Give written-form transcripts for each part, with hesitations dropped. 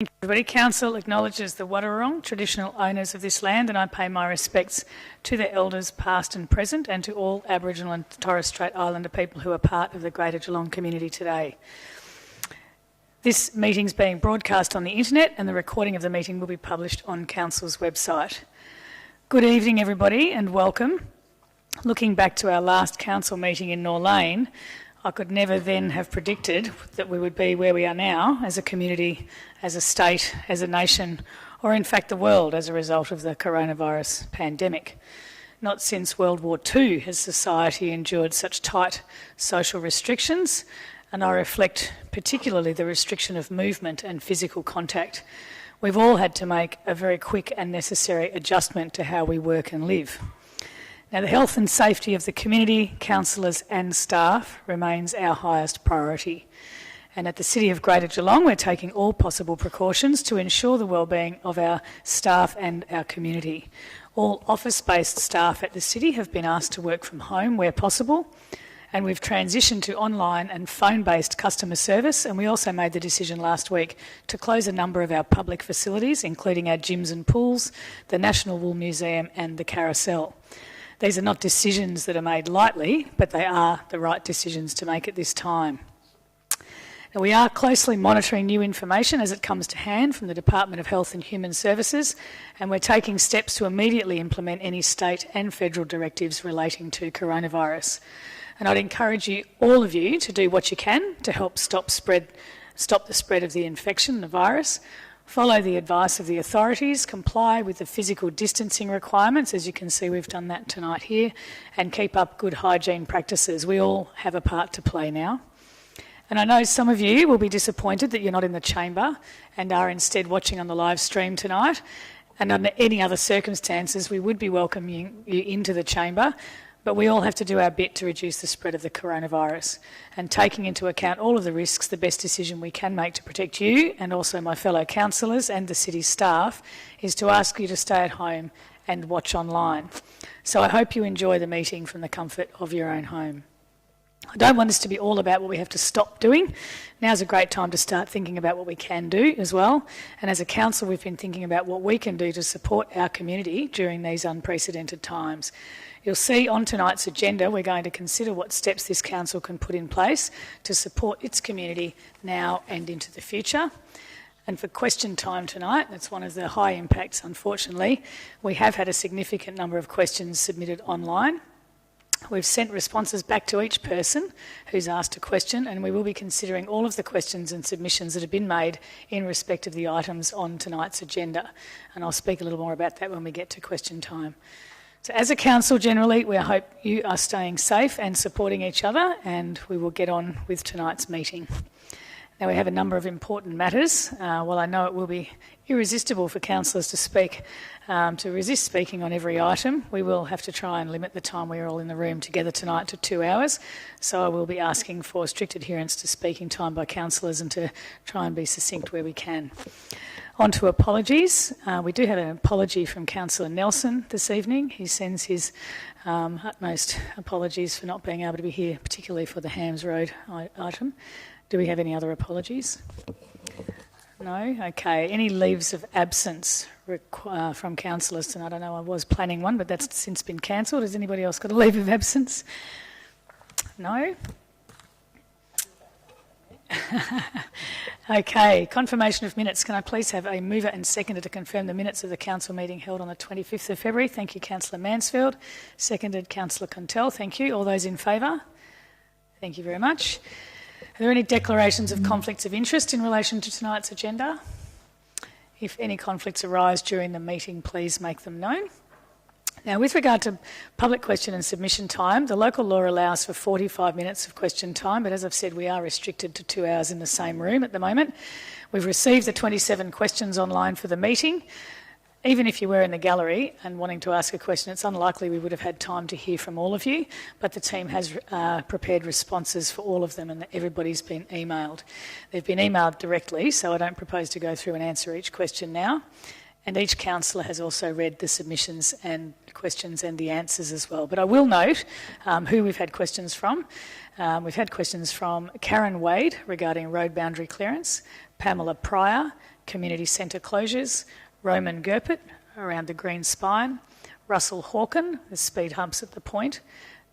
Thank you, everybody. Council acknowledges the Wadawurrung, traditional owners of this land, and I pay my respects to their elders past and present and to all Aboriginal and Torres Strait Islander people who are part of the Greater Geelong community today. This meeting is being broadcast on the internet and the recording of the meeting will be published on Council's website. Good evening, everybody, and welcome. Looking back to our last Council meeting in Norlane, I could never then have predicted that we would be where we are now as a community, as a state, as a nation, or in fact the world as a result of the coronavirus pandemic. Not since World War II has society endured such tight social restrictions, and I reflect particularly the restriction of movement and physical contact. We've all had to make a very quick and necessary adjustment to how we work and live. Now, the health and safety of the community, councillors and staff remains our highest priority. And at the City of Greater Geelong, we're taking all possible precautions to ensure the wellbeing of our staff and our community. All office-based staff at the City have been asked to work from home where possible, and we've transitioned to online and phone-based customer service, and we also made the decision last week to close a number of our public facilities, including our gyms and pools, the National Wool Museum and the Carousel. These are not decisions that are made lightly, but they are the right decisions to make at this time. Now, we are closely monitoring new information as it comes to hand from the Department of Health and Human Services, and we're taking steps to immediately implement any state and federal directives relating to coronavirus. And I'd encourage you, all of you, to do what you can to help stop the spread of the infection, the virus. Follow the advice of the authorities, comply with the physical distancing requirements, as you can see we've done that tonight here, and keep up good hygiene practices. We all have a part to play now. And I know some of you will be disappointed that you're not in the chamber and are instead watching on the live stream tonight. And under any other circumstances, we would be welcoming you into the chamber, but we all have to do our bit to reduce the spread of the coronavirus. And taking into account all of the risks, the best decision we can make to protect you and also my fellow councillors and the City staff is to ask you to stay at home and watch online. So I hope you enjoy the meeting from the comfort of your own home. I don't want this to be all about what we have to stop doing. Now's a great time to start thinking about what we can do as well. And as a council, we've been thinking about what we can do to support our community during these unprecedented times. You'll see on tonight's agenda we're going to consider what steps this council can put in place to support its community now and into the future. And for question time tonight, that's one of the high impacts, unfortunately. We have had a significant number of questions submitted online. We've sent responses back to each person who's asked a question, and we will be considering all of the questions and submissions that have been made in respect of the items on tonight's agenda. And I'll speak a little more about that when we get to question time. So as a council generally, we hope you are staying safe and supporting each other, and we will get on with tonight's meeting. Now, we have a number of important matters. While I know it will be irresistible for councillors to resist speaking on every item, we will have to try and limit the time we are all in the room together tonight to 2 hours. So I will be asking for strict adherence to speaking time by councillors and to try and be succinct where we can. On to apologies. We do have an apology from Councillor Nelson this evening. He sends his utmost apologies for not being able to be here, particularly for the Hams Road item. Do we have any other apologies? No? Okay. Any leaves of absence from councillors tonight? I know I was planning one, but that's since been cancelled. Has anybody else got a leave of absence? No? Okay. Confirmation of minutes. Can I please have a mover and seconder to confirm the minutes of the council meeting held on the 25th of February? Thank you, Councillor Mansfield. Seconded, Councillor Contell. Thank you. All those in favour? Thank you very much. Are there any declarations of conflicts of interest in relation to tonight's agenda? If any conflicts arise during the meeting, please make them known. Now, with regard to public question and submission time, the local law allows for 45 minutes of question time, but as I've said, we are restricted to 2 hours in the same room at the moment. We've received the 27 questions online for the meeting. Even if you were in the gallery and wanting to ask a question, it's unlikely we would have had time to hear from all of you, but the team has prepared responses for all of them and everybody's been emailed. They've been emailed directly, so I don't propose to go through and answer each question now. And each councillor has also read the submissions and questions and the answers as well. But I will note who we've had questions from. We've had questions from Karen Wade regarding road boundary clearance, Pamela Pryor, community centre closures, Roman Gerpet around the Green Spine, Russell Hawken, the speed humps at the point,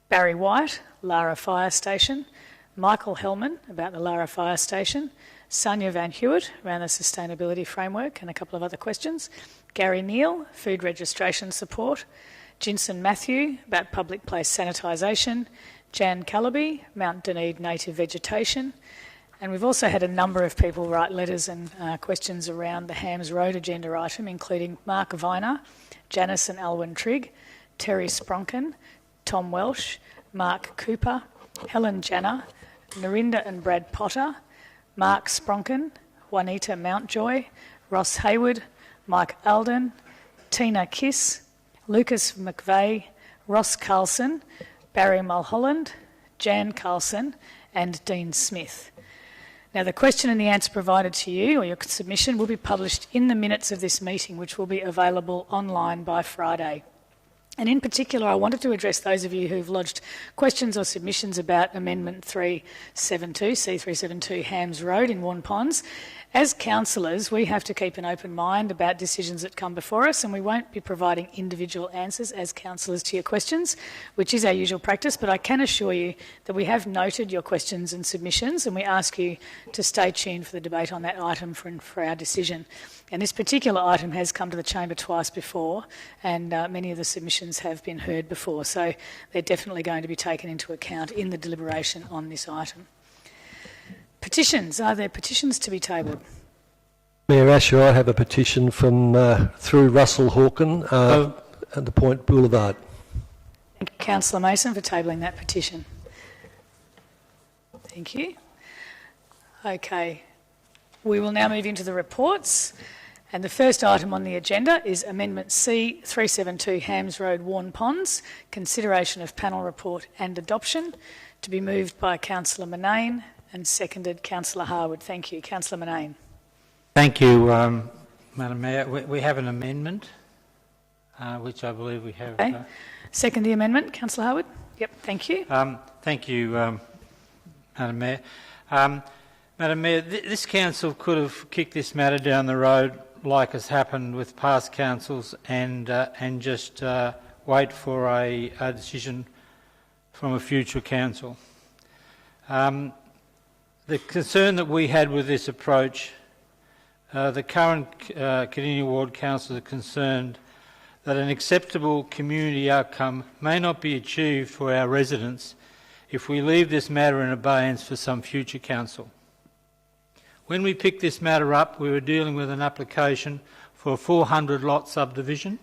Barry White, Lara Fire Station, Michael Hellman about the Lara Fire Station, Sonia Van Hewitt around the sustainability framework and a couple of other questions, Gary Neal, food registration support, Jinson Matthew about public place sanitisation, Jan Calaby, Mount Dunedin native vegetation, and we've also had a number of people write letters and questions around the Hams Road agenda item, including Mark Viner, Janice and Alwyn Trigg, Terry Spronken, Tom Welsh, Mark Cooper, Helen Janner, Narinda and Brad Potter, Mark Spronken, Juanita Mountjoy, Ross Hayward, Mike Alden, Tina Kiss, Lucas McVeigh, Ross Carlson, Barry Mulholland, Jan Carlson and Dean Smith. Now, the question and the answer provided to you, or your submission, will be published in the minutes of this meeting, which will be available online by Friday. And in particular, I wanted to address those of you who've lodged questions or submissions about Amendment 372, C372 Hams Road in Warn Ponds. As councillors, we have to keep an open mind about decisions that come before us, and we won't be providing individual answers as councillors to your questions, which is our usual practice, but I can assure you that we have noted your questions and submissions, and we ask you to stay tuned for the debate on that item for our decision. And this particular item has come to the chamber twice before, and many of the submissions have been heard before, so they're definitely going to be taken into account in the deliberation on this item. Petitions. Are there petitions to be tabled? Mayor Asher, I have a petition from through Russell Hawken at the Point Boulevard. Thank you, Councillor Mason, for tabling that petition. Thank you. Okay. We will now move into the reports. And the first item on the agenda is Amendment C 372 Hams Road, Warn Ponds, consideration of panel report and adoption, to be moved by Councillor Manane and seconded Councillor Harwood. Thank you. Councillor Manane. Thank you, Madam Mayor. We have an amendment, which I believe we have. Okay. Second the amendment, Councillor Harwood. Yep, thank you. Thank you, Madam Mayor. Madam Mayor, this council could have kicked this matter down the road like has happened with past councils and just wait for a decision from a future council. The concern that we had with this approach, the current Community Ward councils are concerned that an acceptable community outcome may not be achieved for our residents if we leave this matter in abeyance for some future council. When we picked this matter up, we were dealing with an application for a 400-lot subdivision.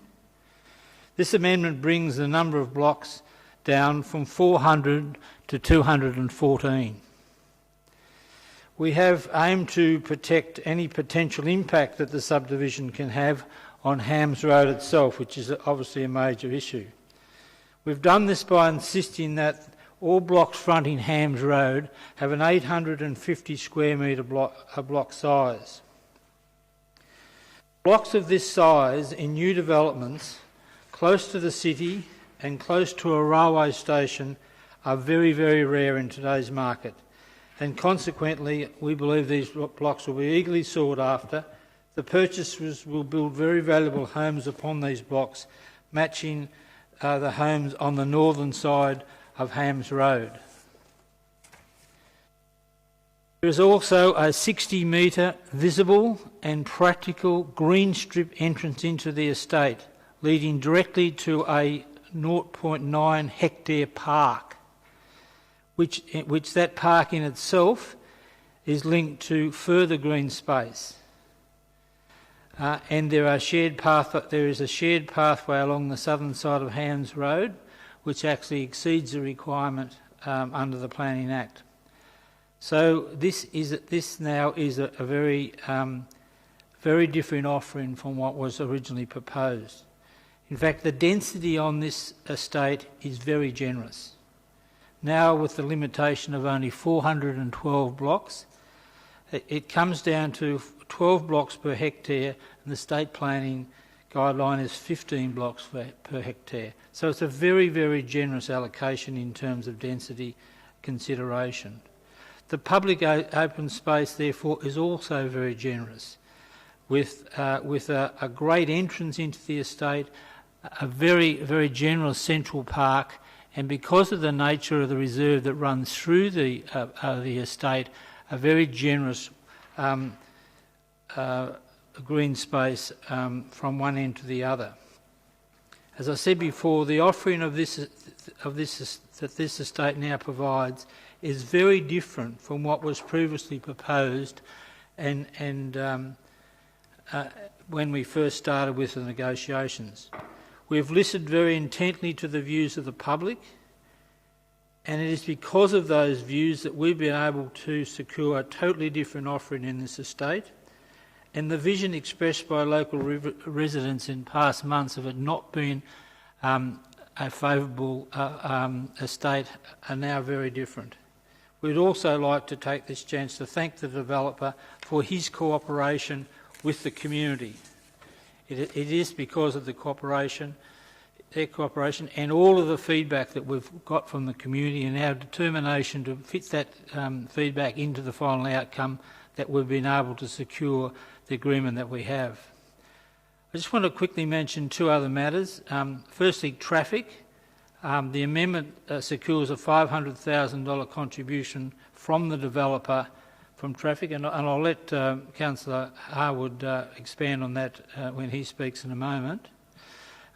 This amendment brings the number of blocks down from 400 to 214. We have aimed to protect any potential impact that the subdivision can have on Hams Road itself, which is obviously a major issue. We've done this by insisting that all blocks fronting Hams Road have an 850 square metre block size. Blocks of this size in new developments close to the city and close to a railway station are very, very rare in today's market. And consequently, we believe these blocks will be eagerly sought after. The purchasers will build very valuable homes upon these blocks, matching the homes on the northern side of Hams Road. There is also a 60-metre visible and practical green strip entrance into the estate, leading directly to a 0.9 hectare park, which that park in itself is linked to further green space. And there is a shared pathway along the southern side of Hams Road, which actually exceeds the requirement under the Planning Act. So this now is a very, very different offering from what was originally proposed. In fact, the density on this estate is very generous. Now, with the limitation of only 412 blocks, it comes down to 12 blocks per hectare, and the state planning guideline is 15 blocks per hectare. So it's a very, very generous allocation in terms of density consideration. The public open space, therefore, is also very generous. with a great entrance into the estate, a very, very generous central park, and because of the nature of the reserve that runs through the estate, a very generous green space from one end to the other. As I said before, the offering that this estate now provides is very different from what was previously proposed, and when we first started with the negotiations. We've listened very intently to the views of the public, and it is because of those views that we've been able to secure a totally different offering in this estate. And the vision expressed by local residents in past months of it not being a favourable estate are now very different. We'd also like to take this chance to thank the developer for his cooperation with the community. It is because of their cooperation and all of the feedback that we've got from the community and our determination to fit that feedback into the final outcome that we've been able to secure the agreement that we have. I just want to quickly mention two other matters. Firstly, traffic. The amendment secures a $500,000 contribution from the developer from traffic, and I'll let Councillor Harwood expand on that when he speaks in a moment.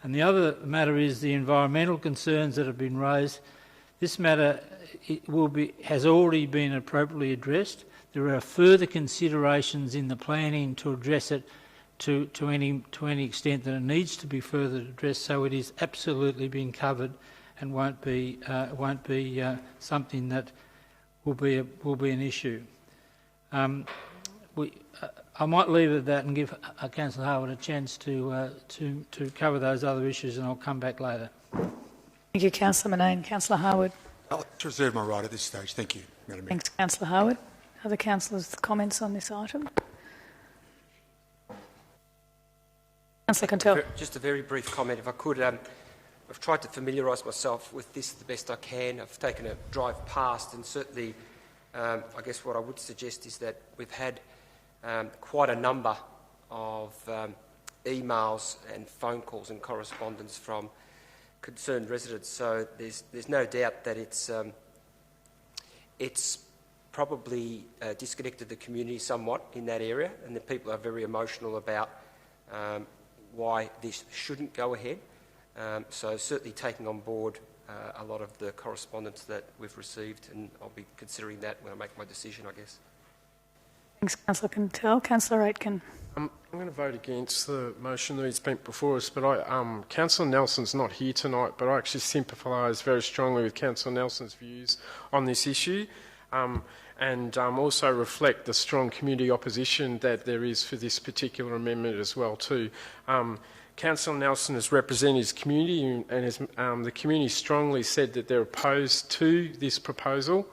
And the other matter is the environmental concerns that have been raised. This matter has already been appropriately addressed. There are further considerations in the planning to address it to any extent that it needs to be further addressed. So it is absolutely being covered and won't be something that will be an issue. I might leave it at that and give Councillor Harwood a chance to cover those other issues, and I'll come back later. Thank you, Councillor Manane. Councillor Harwood. I'll reserve my right at this stage. Thank you, Madam Mayor. Thanks, Councillor Harwood. Other councillors' comments on this item? Councillor Contel. Just a very brief comment, if I could. I've tried to familiarise myself with this the best I can. I've taken a drive past, and certainly I guess what I would suggest is that we've had quite a number of emails and phone calls and correspondence from concerned residents. So there's no doubt that it's probably disconnected the community somewhat in that area, and the people are very emotional about why this shouldn't go ahead. So certainly taking on board a lot of the correspondence that we've received, and I'll be considering that when I make my decision, I guess. Thanks, Councillor Contel. Councillor Aitken. I'm going to vote against the motion that is been before us, but Councillor Nelson's not here tonight, but I actually sympathise very strongly with Councillor Nelson's views on this issue, and also reflect the strong community opposition that there is for this particular amendment as well too. Councillor Nelson has represented his community, and the community strongly said that they're opposed to this proposal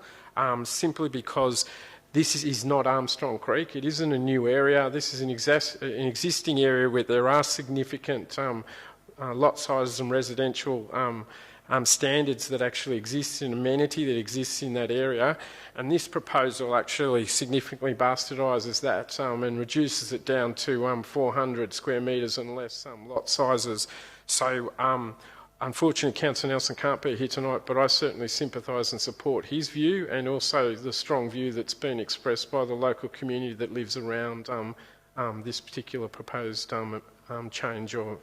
simply because this is not Armstrong Creek. It isn't a new area. This is an existing area where there are significant lot sizes and residential standards that actually exist, in amenity that exists in that area, and this proposal actually significantly bastardises that and reduces it down to 400 square metres and less lot sizes. So unfortunately Councillor Nelson can't be here tonight, but I certainly sympathise and support his view, and also the strong view that's been expressed by the local community that lives around this particular proposed change or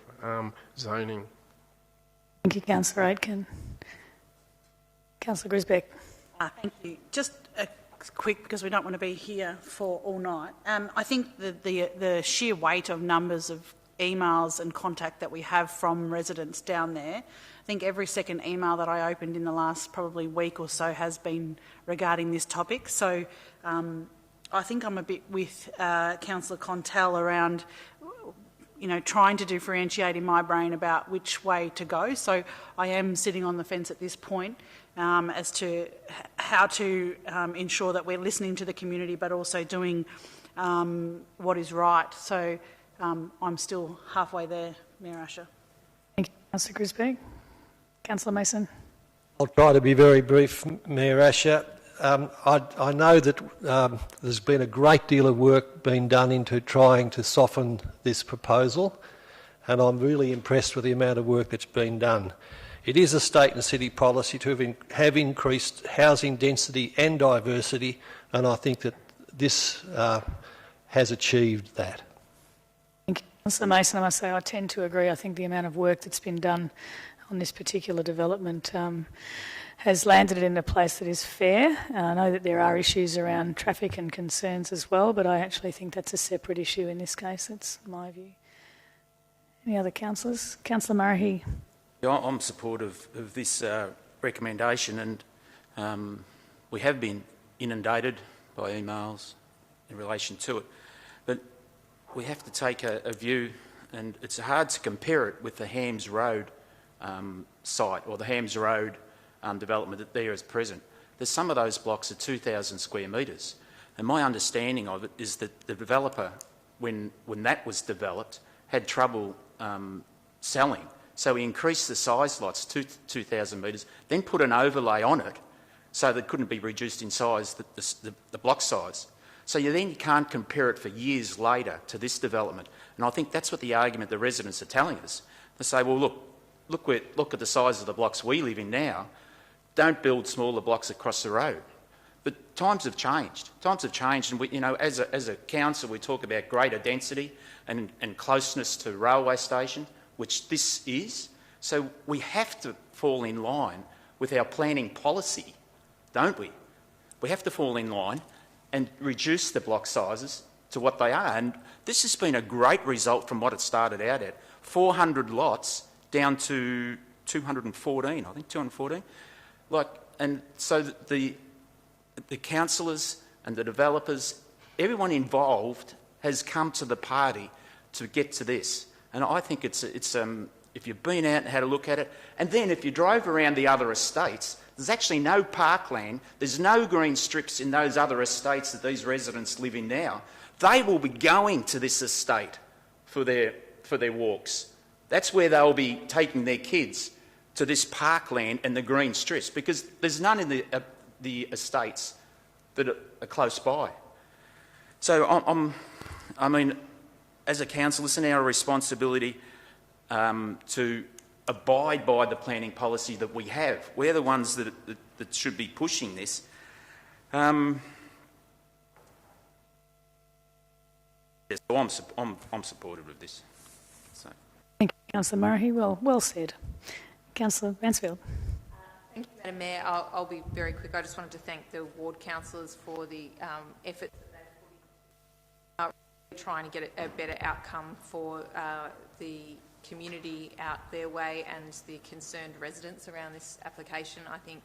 zoning. Thank you, Councillor Aitken. Councillor Grisbeck. Thank you. Just a quick, because we don't want to be here for all night. I think the sheer weight of numbers of emails and contact that we have from residents down there, I think every second email that I opened in the last probably week or so has been regarding this topic. So I think I'm a bit with Councillor Contel around trying to differentiate in my brain about which way to go. So I am sitting on the fence at this point as to how to ensure that we're listening to the community but also doing what is right. So I'm still halfway there, Mayor Asher. Thank you, Councillor Grisbeck. Councillor Mason. I'll try to be very brief, Mayor Asher. I know that there's been a great deal of work being done into trying to soften this proposal, and I'm really impressed with the amount of work that's been done. It is a state and city policy to have increased housing density and diversity, and I think that this has achieved that. Thank you, Councillor Mason. I must say I tend to agree. I think the amount of work that's been done on this particular development has landed it in a place that is fair. I know that there are issues around traffic and concerns as well, but I actually think that's a separate issue in this case. That's my view. Any other councillors? Councillor Murray. Yeah, I'm supportive of this recommendation, and we have been inundated by emails in relation to it. But we have to take a view, and it's hard to compare it with the Hams Road site or the Hams Road development that there is present. There's some of those blocks are 2,000 square metres, and my understanding of it is that the developer, when that was developed, had trouble selling. So he increased the size lots to 2,000 metres, then put an overlay on it so that it couldn't be reduced in size, the block size. So you can't compare it for years later to this development. And I think that's what the argument the residents are telling us. They say, well, look at the size of the blocks we live in now. Don't build smaller blocks across the road. But times have changed. Times have changed, and we, as a council, we talk about greater density and closeness to railway station, which this is. So we have to fall in line with our planning policy, don't we? We have to fall in line and reduce the block sizes to what they are. And this has been a great result from what it started out at. 400 lots down to 214, I think, 214. And so the councillors and the developers, everyone involved has come to the party to get to this. And I think it's if you've been out and had a look at it, and then if you drove around the other estates, there's actually no parkland, there's no green strips in those other estates that these residents live in now. They will be going to this estate for their walks. That's where they'll be taking their kids, to this parkland and the green strips, because there's none in the estates that are close by. So I mean, as a council, it's our responsibility to abide by the planning policy that we have. We're the ones that should be pushing this. Yes, so I'm supportive of this. So. Thank you, Councillor Murray. Well said. Councillor Mansfield. Thank you, Madam Mayor. I'll be very quick. I just wanted to thank the ward councillors for the efforts that they've put into trying to get a better outcome for the community out their way and the concerned residents around this application. I think,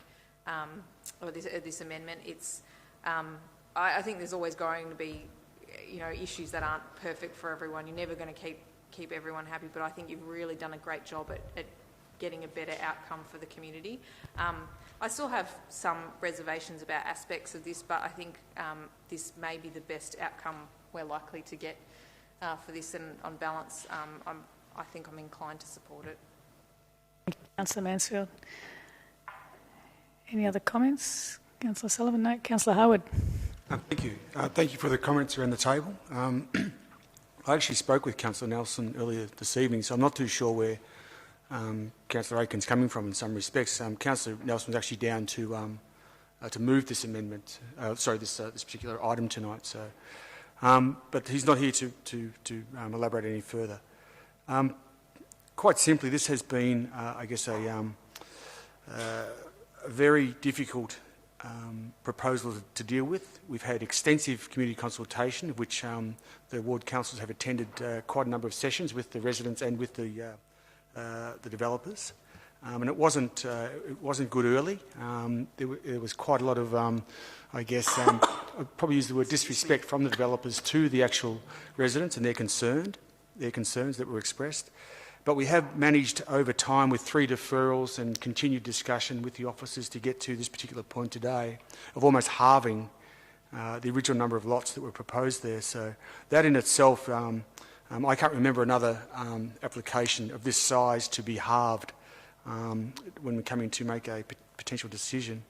or this amendment, it's. I think there's always going to be, issues that aren't perfect for everyone. You're never going to keep everyone happy, but I think you've really done a great job at getting a better outcome for the community. I still have some reservations about aspects of this, but I think this may be the best outcome we're likely to get for this, and on balance, I think I'm inclined to support it. Thank you, Councillor Mansfield. Any other comments? Councillor Sullivan? No. Councillor Howard. Thank you. Thank you for the comments around the table. I actually spoke with Councillor Nelson earlier this evening, so I'm not too sure where Councillor Aiken's coming from in some respects. Councillor Nelson was actually down to move this amendment, this particular item tonight. So, but he's not here to elaborate any further. Quite simply, this has been, I guess, a very difficult proposal to deal with. We've had extensive community consultation, of which the ward councils have attended quite a number of sessions with the residents and with the developers, and it wasn't good early. There was quite a lot of, I'd probably use the word disrespect from the developers to the actual residents and their concerns that were expressed. But we have managed over time, with 3 deferrals and continued discussion with the officers, to get to this particular point today of almost halving the original number of lots that were proposed there. So that in itself, I can't remember another application of this size to be halved when we're coming to make a potential decision.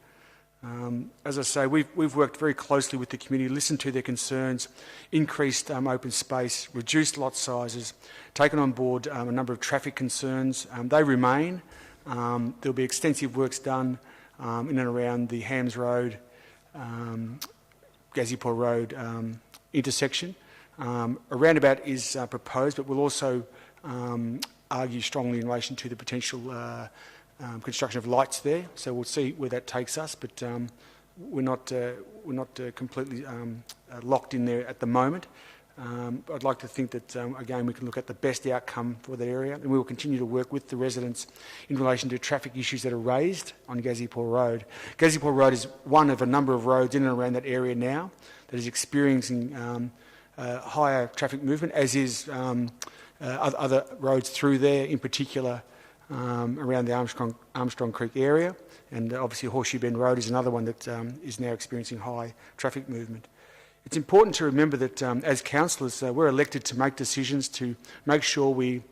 As I say, we've worked very closely with the community, listened to their concerns, increased open space, reduced lot sizes, taken on board a number of traffic concerns. They remain. There'll be extensive works done in and around the Hams Road, Gazipur Road intersection. A roundabout is proposed, but we'll also argue strongly in relation to the potential construction of lights there. So we'll see where that takes us, but we're not completely locked in there at the moment. I'd like to think that, again, we can look at the best outcome for that area, and we will continue to work with the residents in relation to traffic issues that are raised on Gazipur Road. Gazipur Road is one of a number of roads in and around that area now that is experiencing higher traffic movement, as is other roads through there, in particular around the Armstrong Creek area, and obviously Horseshoe Bend Road is another one that is now experiencing high traffic movement. It's important to remember that as councillors, we're elected to make decisions, to make sure we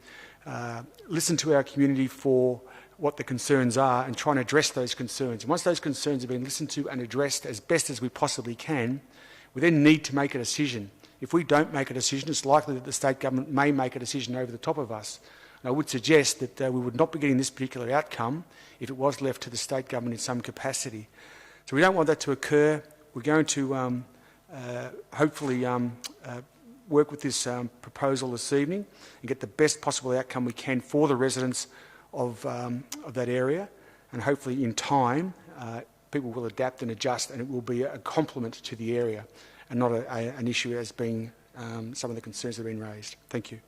listen to our community for what the concerns are and try and address those concerns. And once those concerns have been listened to and addressed as best as we possibly can, we then need to make a decision. If we don't make a decision, it's likely that the state government may make a decision over the top of us. And I would suggest that we would not be getting this particular outcome if it was left to the state government in some capacity. So we don't want that to occur. We're going to hopefully work with this proposal this evening and get the best possible outcome we can for the residents of that area, and hopefully in time people will adapt and adjust, and it will be a complement to the area and not an issue as being some of the concerns that have been raised. Thank you.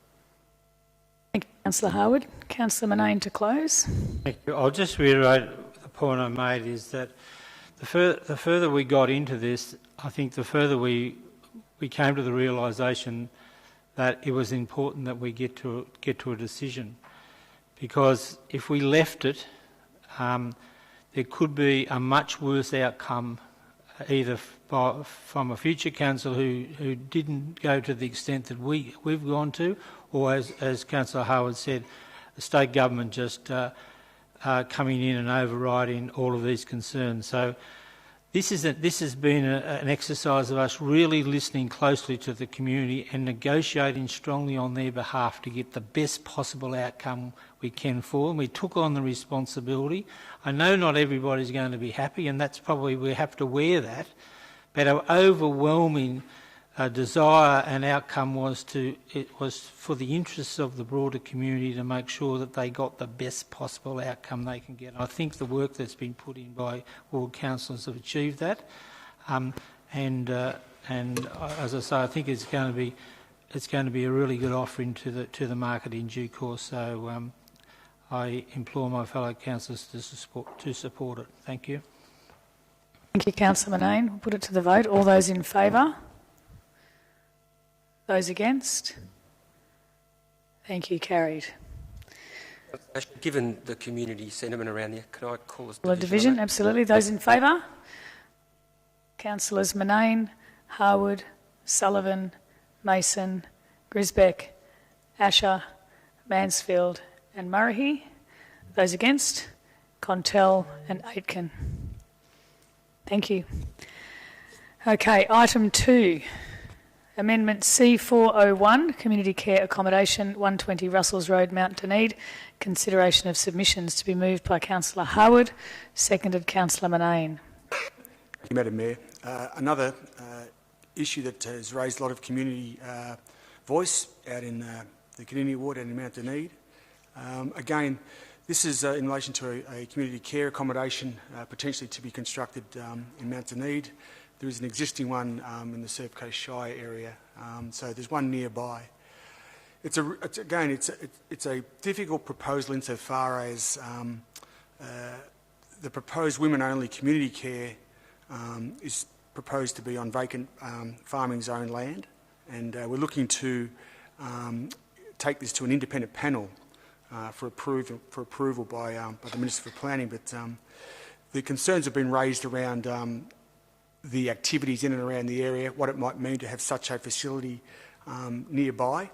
Thank you, Councillor Harwood. Councillor Manane to close. Thank you. I'll just reiterate the point I made is that the further we got into this, I think the further we came to the realisation that it was important that we get to a decision, because if we left it, there could be a much worse outcome, either from a future council who didn't go to the extent that we've gone to, or as Councillor Harwood said, the state government just coming in and overriding all of these concerns. So this has been an exercise of us really listening closely to the community and negotiating strongly on their behalf to get the best possible outcome we can for them. We took on the responsibility. I know not everybody's going to be happy, and that's probably, we have to wear that, but our overwhelming desire and outcome was for the interests of the broader community to make sure that they got the best possible outcome they can get. I think the work that's been put in by ward councillors have achieved that, and as I say, I think it's going to be a really good offering to the market in due course. So I implore my fellow councillors to support it. Thank you. Thank you, Councillor Manane. We'll put it to the vote. All those in favour? Those against? Thank you. Carried. Given the community sentiment around there, can I call this division? Absolutely. Those in favour? Councillors Manane, Harwood, Sullivan, Mason, Grisbeck, Asher, Mansfield and Murray. Those against? Contell and Aitken. Thank you. Okay, item 2. Amendment C401, Community Care Accommodation, 120 Russells Road, Mount Dunedin. Consideration of submissions to be moved by Councillor Harwood, seconded Councillor Manane. Thank you, Madam Mayor. Another issue that has raised a lot of community voice out in the Community Ward and in Mount Dunedin. Again, this is in relation to a community care accommodation potentially to be constructed in Mount Dunedin. There is an existing one in the Surf Coast Shire area, so there's one nearby. It's a difficult proposal insofar as the proposed women-only community care is proposed to be on vacant farming zone land, and we're looking to take this to an independent panel for approval by the Minister for Planning. But the concerns have been raised around the activities in and around the area, what it might mean to have such a facility nearby.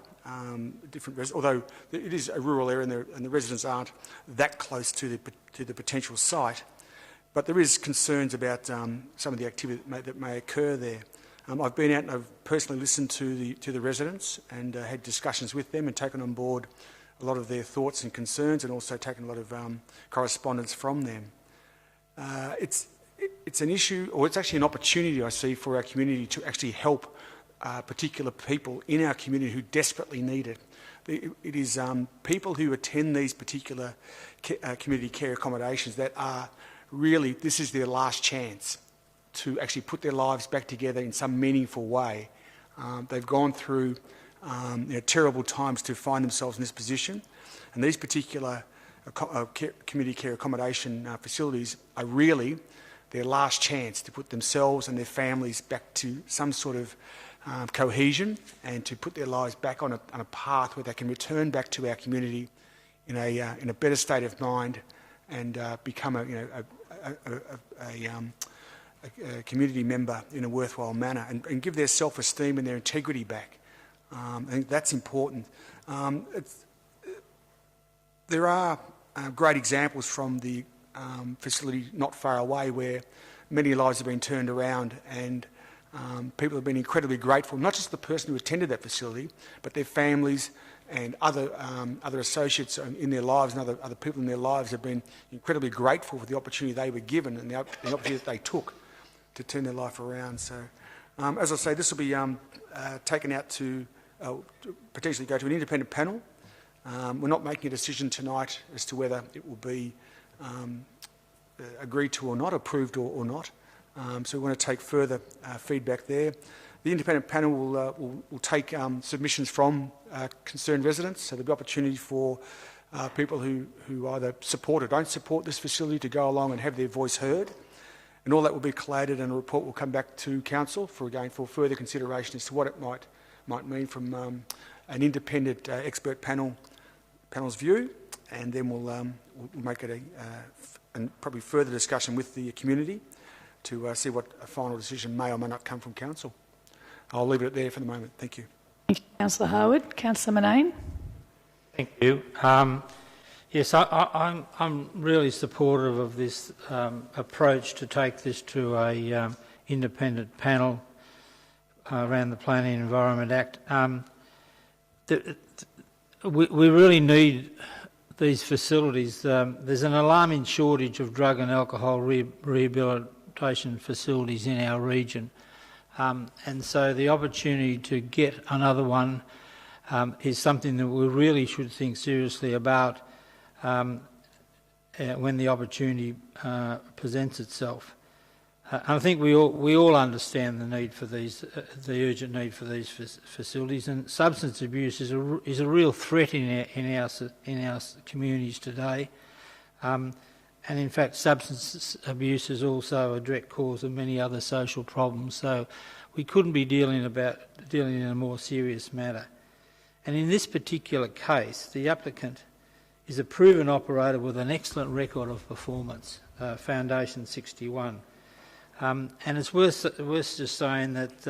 Although it is a rural area and the residents aren't that close to the potential site, but there is concerns about some of the activity that may occur there. I've been out and I've personally listened to the residents and had discussions with them and taken on board a lot of their thoughts and concerns, and also taken a lot of correspondence from them. It's an issue, or it's actually an opportunity I see for our community to actually help particular people in our community who desperately need it. It is people who attend these particular community care accommodations that are really, this is their last chance to actually put their lives back together in some meaningful way. They've gone through terrible times to find themselves in this position, and these particular community care accommodation facilities are really their last chance to put themselves and their families back to some sort of cohesion, and to put their lives back on a path where they can return back to our community in a better state of mind, and become a community member in a worthwhile manner, and give their self-esteem and their integrity back. I think that's important. There are great examples from the facility not far away where many lives have been turned around, and people have been incredibly grateful, not just the person who attended that facility, but their families and other associates in their lives, and other people in their lives have been incredibly grateful for the opportunity they were given and the opportunity that they took to turn their life around. So, as I say, this will be taken out to potentially go to an independent panel. We're not making a decision tonight as to whether it will be agreed to or not, approved or not. So we want to take further feedback there. The independent panel will take submissions from concerned residents, so there'll be opportunity for people who either support or don't support this facility to go along and have their voice heard. And all that will be collated, and a report will come back to Council for further consideration as to what it might mean from an independent expert panel's view, and then we'll make it and probably further discussion with the community to see what a final decision may or may not come from Council. I'll leave it there for the moment. Thank you. Thank you, Councillor Harwood. Councillor Manane. Thank you. Yes, I'm really supportive of this approach to take this to a independent panel around the Planning and Environment Act. We really need these facilities. There's an alarming shortage of drug and alcohol rehabilitation facilities in our region. And so the opportunity to get another one is something that we really should think seriously about when the opportunity presents itself. I think we all understand the need for these, the urgent need for these facilities, and substance abuse is a real threat in our communities today. And in fact, substance abuse is also a direct cause of many other social problems. So we couldn't be dealing in a more serious matter. And in this particular case, the applicant is a proven operator with an excellent record of performance, Foundation 61. And it's worth just saying that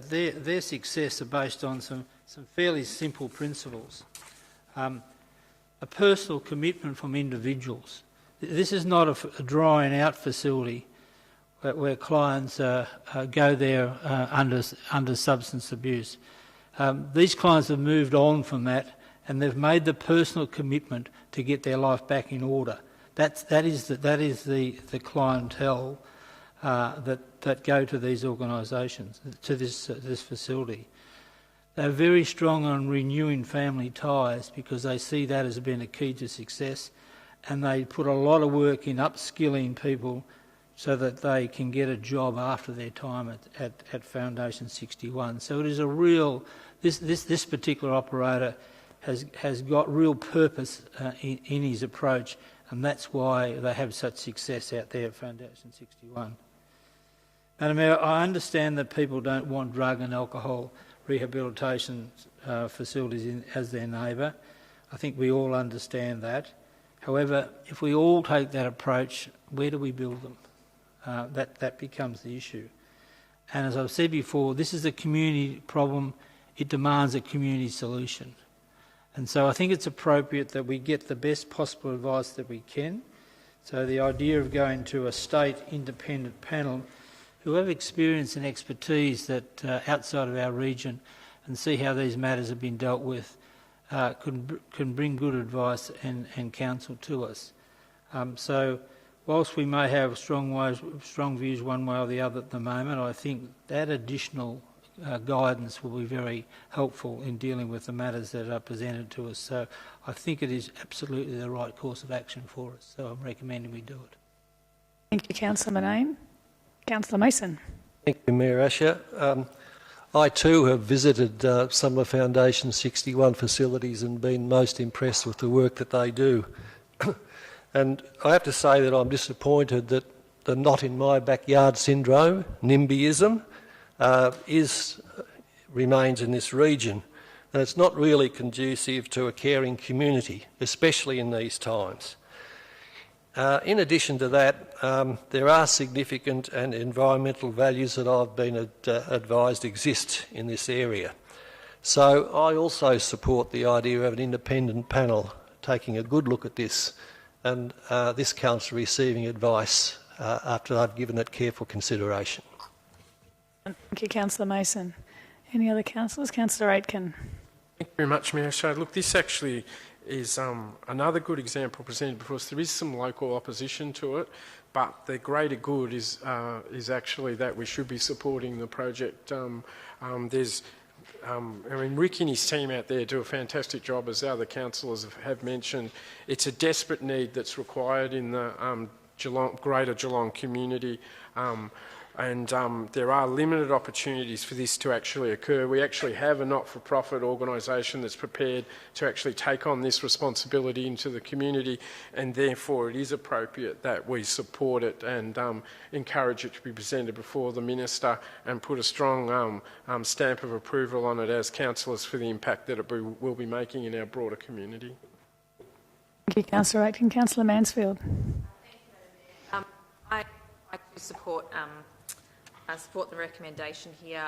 their success are based on some fairly simple principles. A personal commitment from individuals. This is not a drying-out facility where clients go there under substance abuse. These clients have moved on from that, and they've made the personal commitment to get their life back in order. That is the clientele that go to these organisations, to this facility. They're very strong on renewing family ties because they see that as being a key to success, and they put a lot of work in upskilling people so that they can get a job after their time at Foundation 61. So it is a real, this particular operator has got real purpose in his approach, and that's why they have such success out there at Foundation 61. Madam Mayor, I understand that people don't want drug and alcohol rehabilitation facilities as their neighbour. I think we all understand that. However, if we all take that approach, where do we build them? That becomes the issue. And as I've said before, this is a community problem. It demands a community solution. And so I think it's appropriate that we get the best possible advice that we can So the idea of going to a state independent panel who have experience and expertise that outside of our region and see how these matters have been dealt with can bring good advice and counsel to us. So whilst we may have strong views one way or the other at the moment, I think that additional guidance will be very helpful in dealing with the matters that are presented to us. So I think it is absolutely the right course of action for us. So I'm recommending we do it. Thank you, Councillor Manane. Councillor Mason. Thank you, Mayor Asher. I too have visited some of Foundation 61 facilities and been most impressed with the work that they do. And I have to say that I'm disappointed that the not in my backyard syndrome, NIMBYism, remains in this region. And it's not really conducive to a caring community, especially in these times. In addition to that, there are significant and environmental values that I've been advised exist in this area. So I also support the idea of an independent panel taking a good look at this and this council receiving advice after I've given it careful consideration. Thank you, Councillor Mason. Any other councillors? Councillor Aitken. Thank you very much, Mayor. So, look, this actually is another good example presented before us. There is some local opposition to it, but the greater good is actually that we should be supporting the project. Rick and his team out there do a fantastic job, as other councillors have mentioned. It's a desperate need that's required in the greater Geelong community. There are limited opportunities for this to actually occur. We actually have a not-for-profit organisation that's prepared to actually take on this responsibility into the community, and therefore it is appropriate that we support it and encourage it to be presented before the Minister and put a strong stamp of approval on it as councillors for the impact that it will be making in our broader community. Thank you, Councillor Aitken. Councillor Mansfield. I support the recommendation here.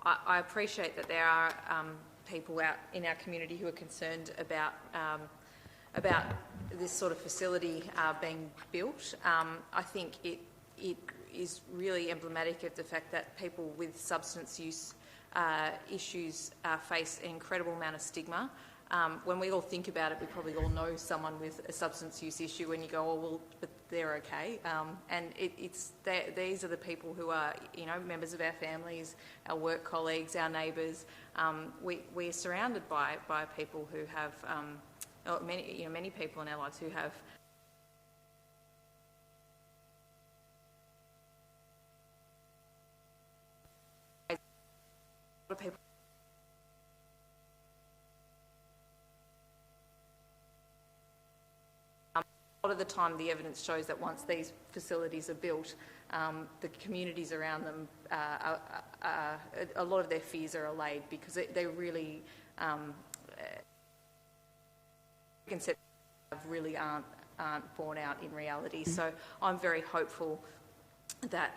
I appreciate that there are people out in our community who are concerned about this sort of facility being built. I think it is really emblematic of the fact that people with substance use issues face an incredible amount of stigma. When we all think about it, we probably all know someone with a substance use issue and you go, oh, well, but they're okay. And these are the people who are, members of our families, our work colleagues, our neighbours. We're surrounded by people who have, many people in our lives who have a lot of people. A lot of the time the evidence shows that once these facilities are built, the communities around them, a lot of their fears are allayed because they really, concepts really aren't borne out in reality. So I'm very hopeful that,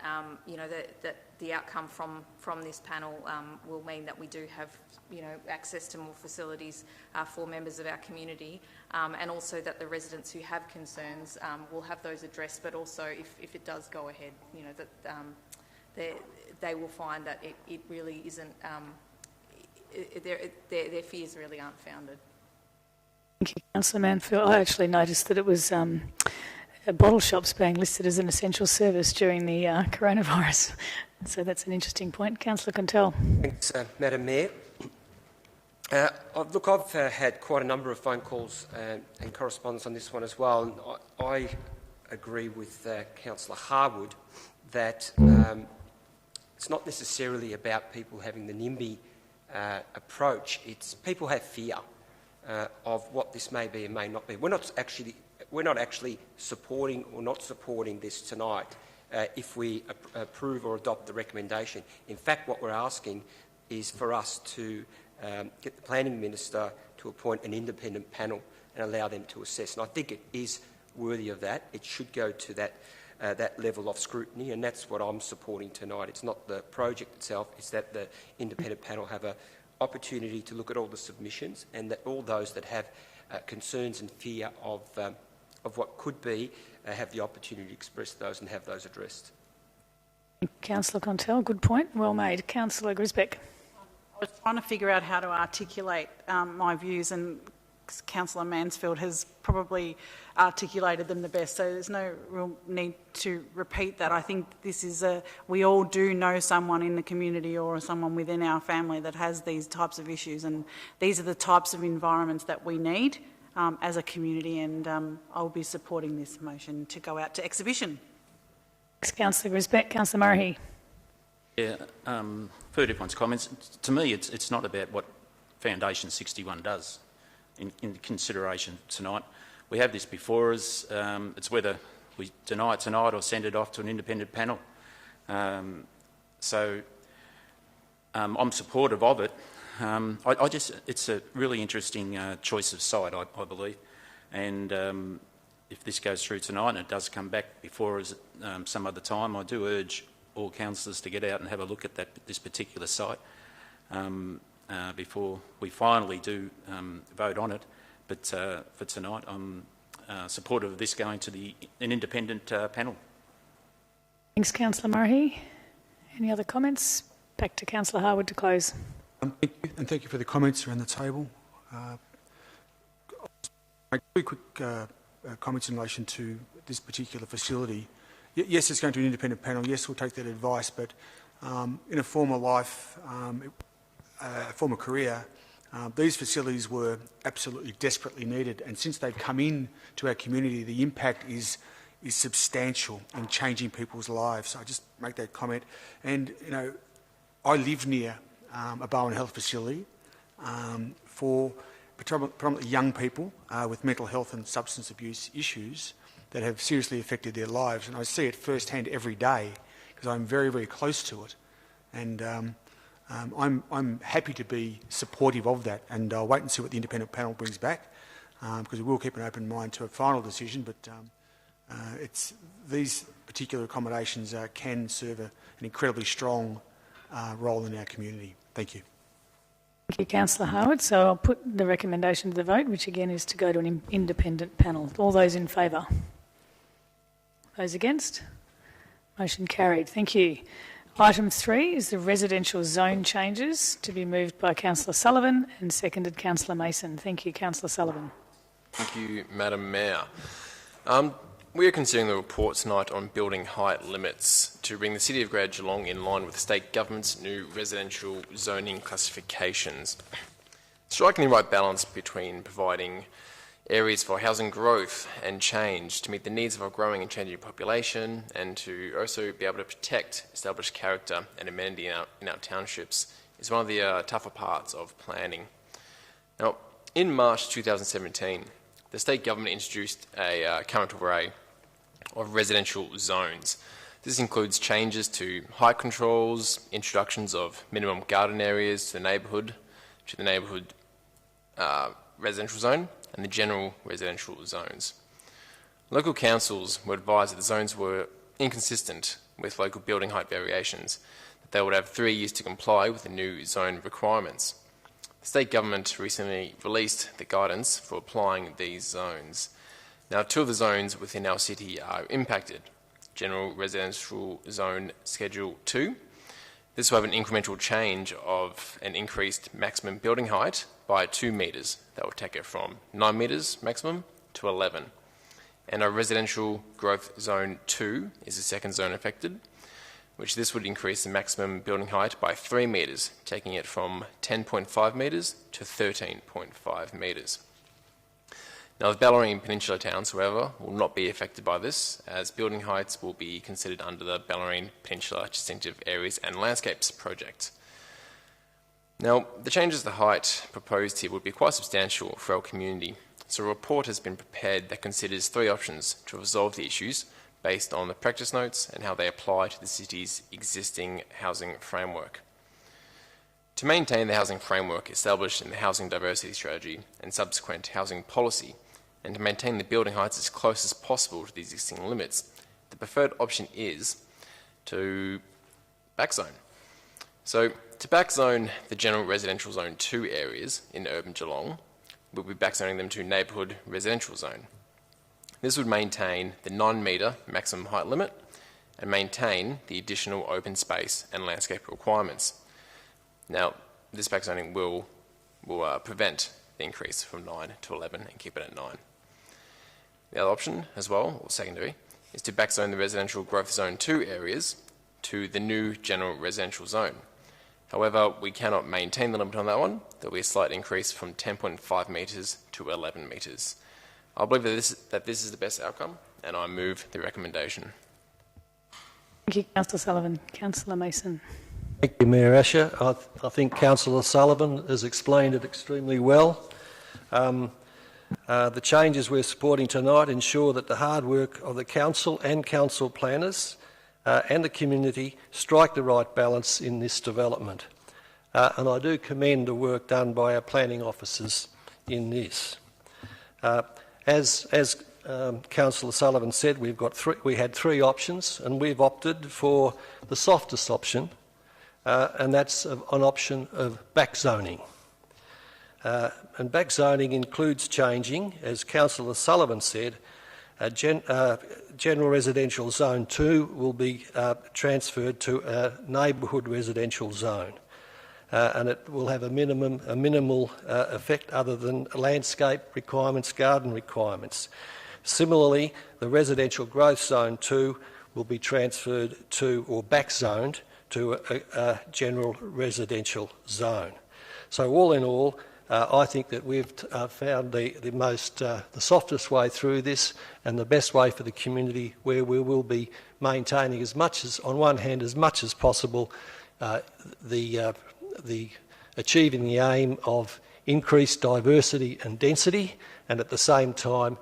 that the outcome from this panel will mean that we do have, access to more facilities for members of our community, and also that the residents who have concerns will have those addressed, but also if it does go ahead, that they will find that it really isn't, their fears really aren't founded. Thank you, Councillor Mansfield. I actually noticed that it was bottle shops being listed as an essential service during the coronavirus. So that's an interesting point. Councillor Quintel. Thanks, Madam Mayor. Look, I've had quite a number of phone calls and correspondence on this one as well. And I agree with Councillor Harwood that it's not necessarily about people having the NIMBY approach. It's people have fear of what this may be and may not be. We're not actually supporting or not supporting this tonight if we approve or adopt the recommendation. In fact, what we're asking is for us to get the Planning Minister to appoint an independent panel and allow them to assess. And I think it is worthy of that. It should go to that level of scrutiny, and that's what I'm supporting tonight. It's not the project itself, it's that the independent panel have an opportunity to look at all the submissions and that all those that have concerns and fear of of what could be, have the opportunity to express those and have those addressed. Councillor Contell, good point, well made. Councillor Grisbeck. I was trying to figure out how to articulate my views, and Councillor Mansfield has probably articulated them the best, so there's no real need to repeat that. I think this is we all do know someone in the community or someone within our family that has these types of issues, and these are the types of environments that we need as a community, and I'll be supporting this motion to go out to exhibition. Thanks, Councillor Grisbeck. Councillor Murray. Yeah, further points, comments. To me, it's not about what Foundation 61 does in consideration tonight. We have this before us. It's whether we deny it tonight or send it off to an independent panel. So I'm supportive of it. It's a really interesting choice of site, I believe. And if this goes through tonight and it does come back before us some other time, I do urge all councillors to get out and have a look at this particular site before we finally do vote on it. But for tonight, I'm supportive of this going to an independent panel. Thanks, Councillor Murray. Any other comments? Back to Councillor Harwood to close. Thank you, and thank you for the comments around the table. Make very quick comments in relation to this particular facility. Yes, it's going to an independent panel. Yes, we'll take that advice, but in a former life, a former career, these facilities were absolutely desperately needed, and since they've come in to our community, the impact is substantial in changing people's lives. So I just make that comment. And, you know, I live near a Bowen Health facility for predominantly young people with mental health and substance abuse issues that have seriously affected their lives, and I see it firsthand every day because I'm very, very close to it. And I'm happy to be supportive of that, and I'll wait and see what the independent panel brings back, because we will keep an open mind to a final decision, but these particular accommodations can serve an incredibly strong role in our community. Thank you. Thank you, Councillor Howard. So I'll put the recommendation to the vote, which again is to go to an independent panel. All those in favour? Those against? Motion carried. Thank you. Item 3 is the residential zone changes, to be moved by Councillor Sullivan and seconded Councillor Mason. Thank you, Councillor Sullivan. Thank you, Madam Mayor. We are considering the report tonight on building height limits to bring the City of Greater Geelong in line with the state government's new residential zoning classifications, striking the right balance between providing areas for housing growth and change to meet the needs of our growing and changing population, and to also be able to protect established character and amenity in our townships is one of the tougher parts of planning. Now, in March 2017, the state government introduced a current array of residential zones. This includes changes to height controls, introductions of minimum garden areas to the neighbourhood residential zone, and the general residential zones. Local councils were advised that the zones were inconsistent with local building height variations, that they would have 3 years to comply with the new zone requirements. The state government recently released the guidance for applying these zones. Now, 2 of the zones within our city are impacted. General Residential Zone Schedule 2. This will have an incremental change of an increased maximum building height by 2 metres. That will take it from 9 metres maximum to 11. And our Residential Growth Zone 2 is the second zone affected, which this would increase the maximum building height by 3 metres, taking it from 10.5 metres to 13.5 metres. Now, the Bellarine Peninsula towns, however, will not be affected by this, as building heights will be considered under the Bellarine Peninsula Distinctive Areas and Landscapes project. Now, the changes to the height proposed here would be quite substantial for our community, so a report has been prepared that considers 3 options to resolve the issues based on the practice notes and how they apply to the city's existing housing framework. To maintain the housing framework established in the Housing Diversity Strategy and subsequent housing policy, and to maintain the building heights as close as possible to the existing limits, the preferred option is to backzone. So, to backzone the General Residential Zone 2 areas in urban Geelong, we'll be backzoning them to Neighbourhood Residential Zone. This would maintain the 9 metre maximum height limit and maintain the additional open space and landscape requirements. Now, this backzoning will prevent the increase from 9 to 11 and keep it at 9. The other option as well, or secondary, is to backzone the residential growth zone 2 areas to the new general residential zone. However, we cannot maintain the limit on that one. There will be a slight increase from 10.5 metres to 11 metres. I believe that this is the best outcome, and I move the recommendation. Thank you, Councillor Sullivan. Councillor Mason. Thank you, Mayor Asher. I think Councillor Sullivan has explained it extremely well. The changes we're supporting tonight ensure that the hard work of the Council and Council planners and the community strike the right balance in this development. And I do commend the work done by our planning officers in this. As Councillor Sullivan said, we had 3 options, and we've opted for the softest option, and that's an option of backzoning. And backzoning includes changing, as Councillor Sullivan said, General Residential Zone 2 will be transferred to a neighbourhood residential zone, and it will have a minimal effect other than landscape requirements, garden requirements. Similarly, the Residential Growth Zone 2 will be transferred to, or backzoned, to a general residential zone. So all in all, I think that we've found the softest way through this and the best way for the community, where we will be maintaining as much as, on one hand, as much as possible, achieving the aim of increased diversity and density, and at the same time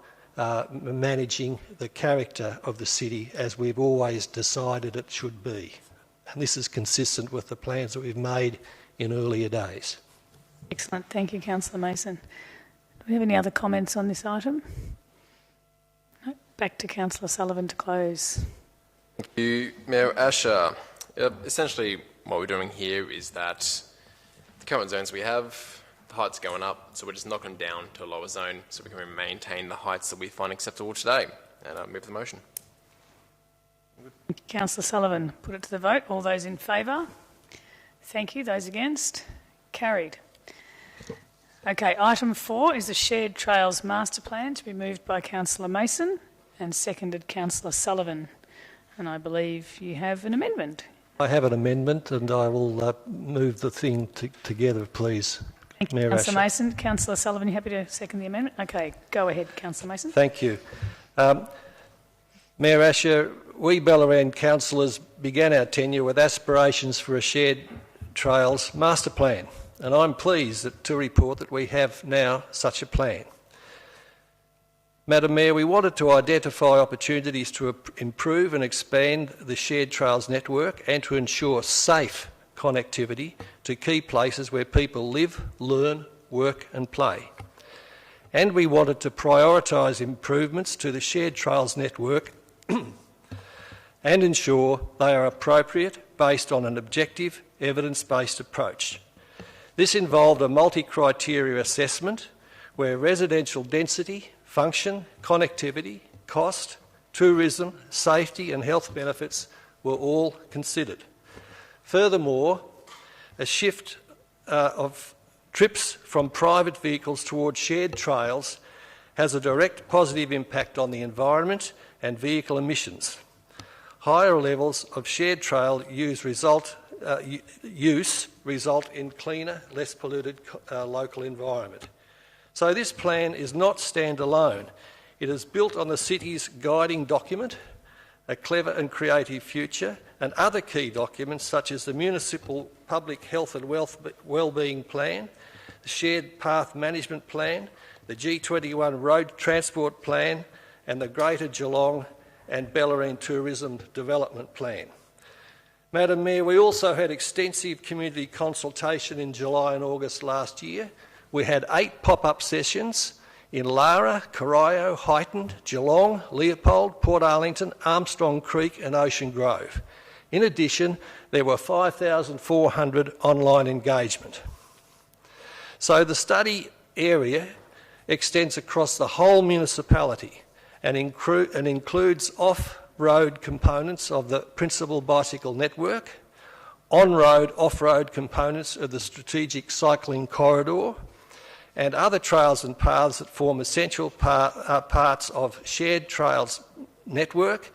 managing the character of the city as we've always decided it should be. And this is consistent with the plans that we've made in earlier days. Excellent. Thank you, Councillor Mason. Do we have any other comments on this item? No? Back to Councillor Sullivan to close. Thank you, Mayor Asher. Essentially, what we're doing here is that the current zones we have, the height's going up, so we're just knocking down to a lower zone so we can maintain the heights that we find acceptable today. And I move the motion. Councillor Sullivan, put it to the vote. All those in favour? Thank you. Those against? Carried. Okay, item 4 is the Shared Trails Master Plan, to be moved by Councillor Mason and seconded Councillor Sullivan. And I believe you have an amendment. I have an amendment, and I will move the thing together, please. Thank you, Councillor Mason. Councillor Sullivan, you happy to second the amendment? Okay, go ahead, Councillor Mason. Thank you. Mayor Asher, we Bellarine councillors began our tenure with aspirations for a Shared Trails Master Plan, and I'm pleased to report that we have now such a plan. Madam Mayor, we wanted to identify opportunities to improve and expand the Shared Trails network and to ensure safe connectivity to key places where people live, learn, work and play. And we wanted to prioritise improvements to the Shared Trails network and ensure they are appropriate based on an objective, evidence-based approach. This involved a multi-criteria assessment where residential density, function, connectivity, cost, tourism, safety and health benefits were all considered. Furthermore, a shift of trips from private vehicles towards shared trails has a direct positive impact on the environment and vehicle emissions. Higher levels of shared trail use result in cleaner, less polluted local environment. So this plan is not standalone. It is built on the city's guiding document, a clever and creative future, and other key documents such as the Municipal Public Health and Wellbeing Plan, the Shared Path Management Plan, the G21 Road Transport Plan, and the Greater Geelong and Bellarine Tourism Development Plan. Madam Mayor, we also had extensive community consultation in July and August last year. We had 8 pop-up sessions in Lara, Corio, Highton, Geelong, Leopold, Port Arlington, Armstrong Creek and Ocean Grove. In addition, there were 5,400 online engagement. So the study area extends across the whole municipality and includes off-road components of the principal bicycle network, on-road, off-road components of the strategic cycling corridor, and other trails and paths that form essential parts of shared trails network,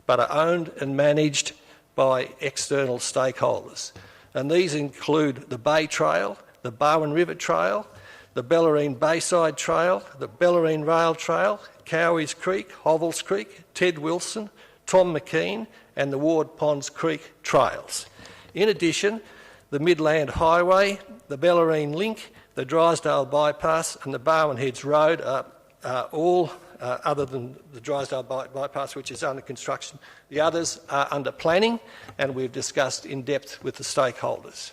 but are owned and managed by external stakeholders. And these include the Bay Trail, the Barwon River Trail, the Bellarine Bayside Trail, the Bellarine Rail Trail, Cowies Creek, Hovels Creek, Ted Wilson, Tom McKean, and the Ward Ponds Creek Trails. In addition, the Midland Highway, the Bellarine Link, the Drysdale Bypass and the Barwon Heads Road are all, other than the Drysdale Bypass, which is under construction. The others are under planning, and we've discussed in depth with the stakeholders.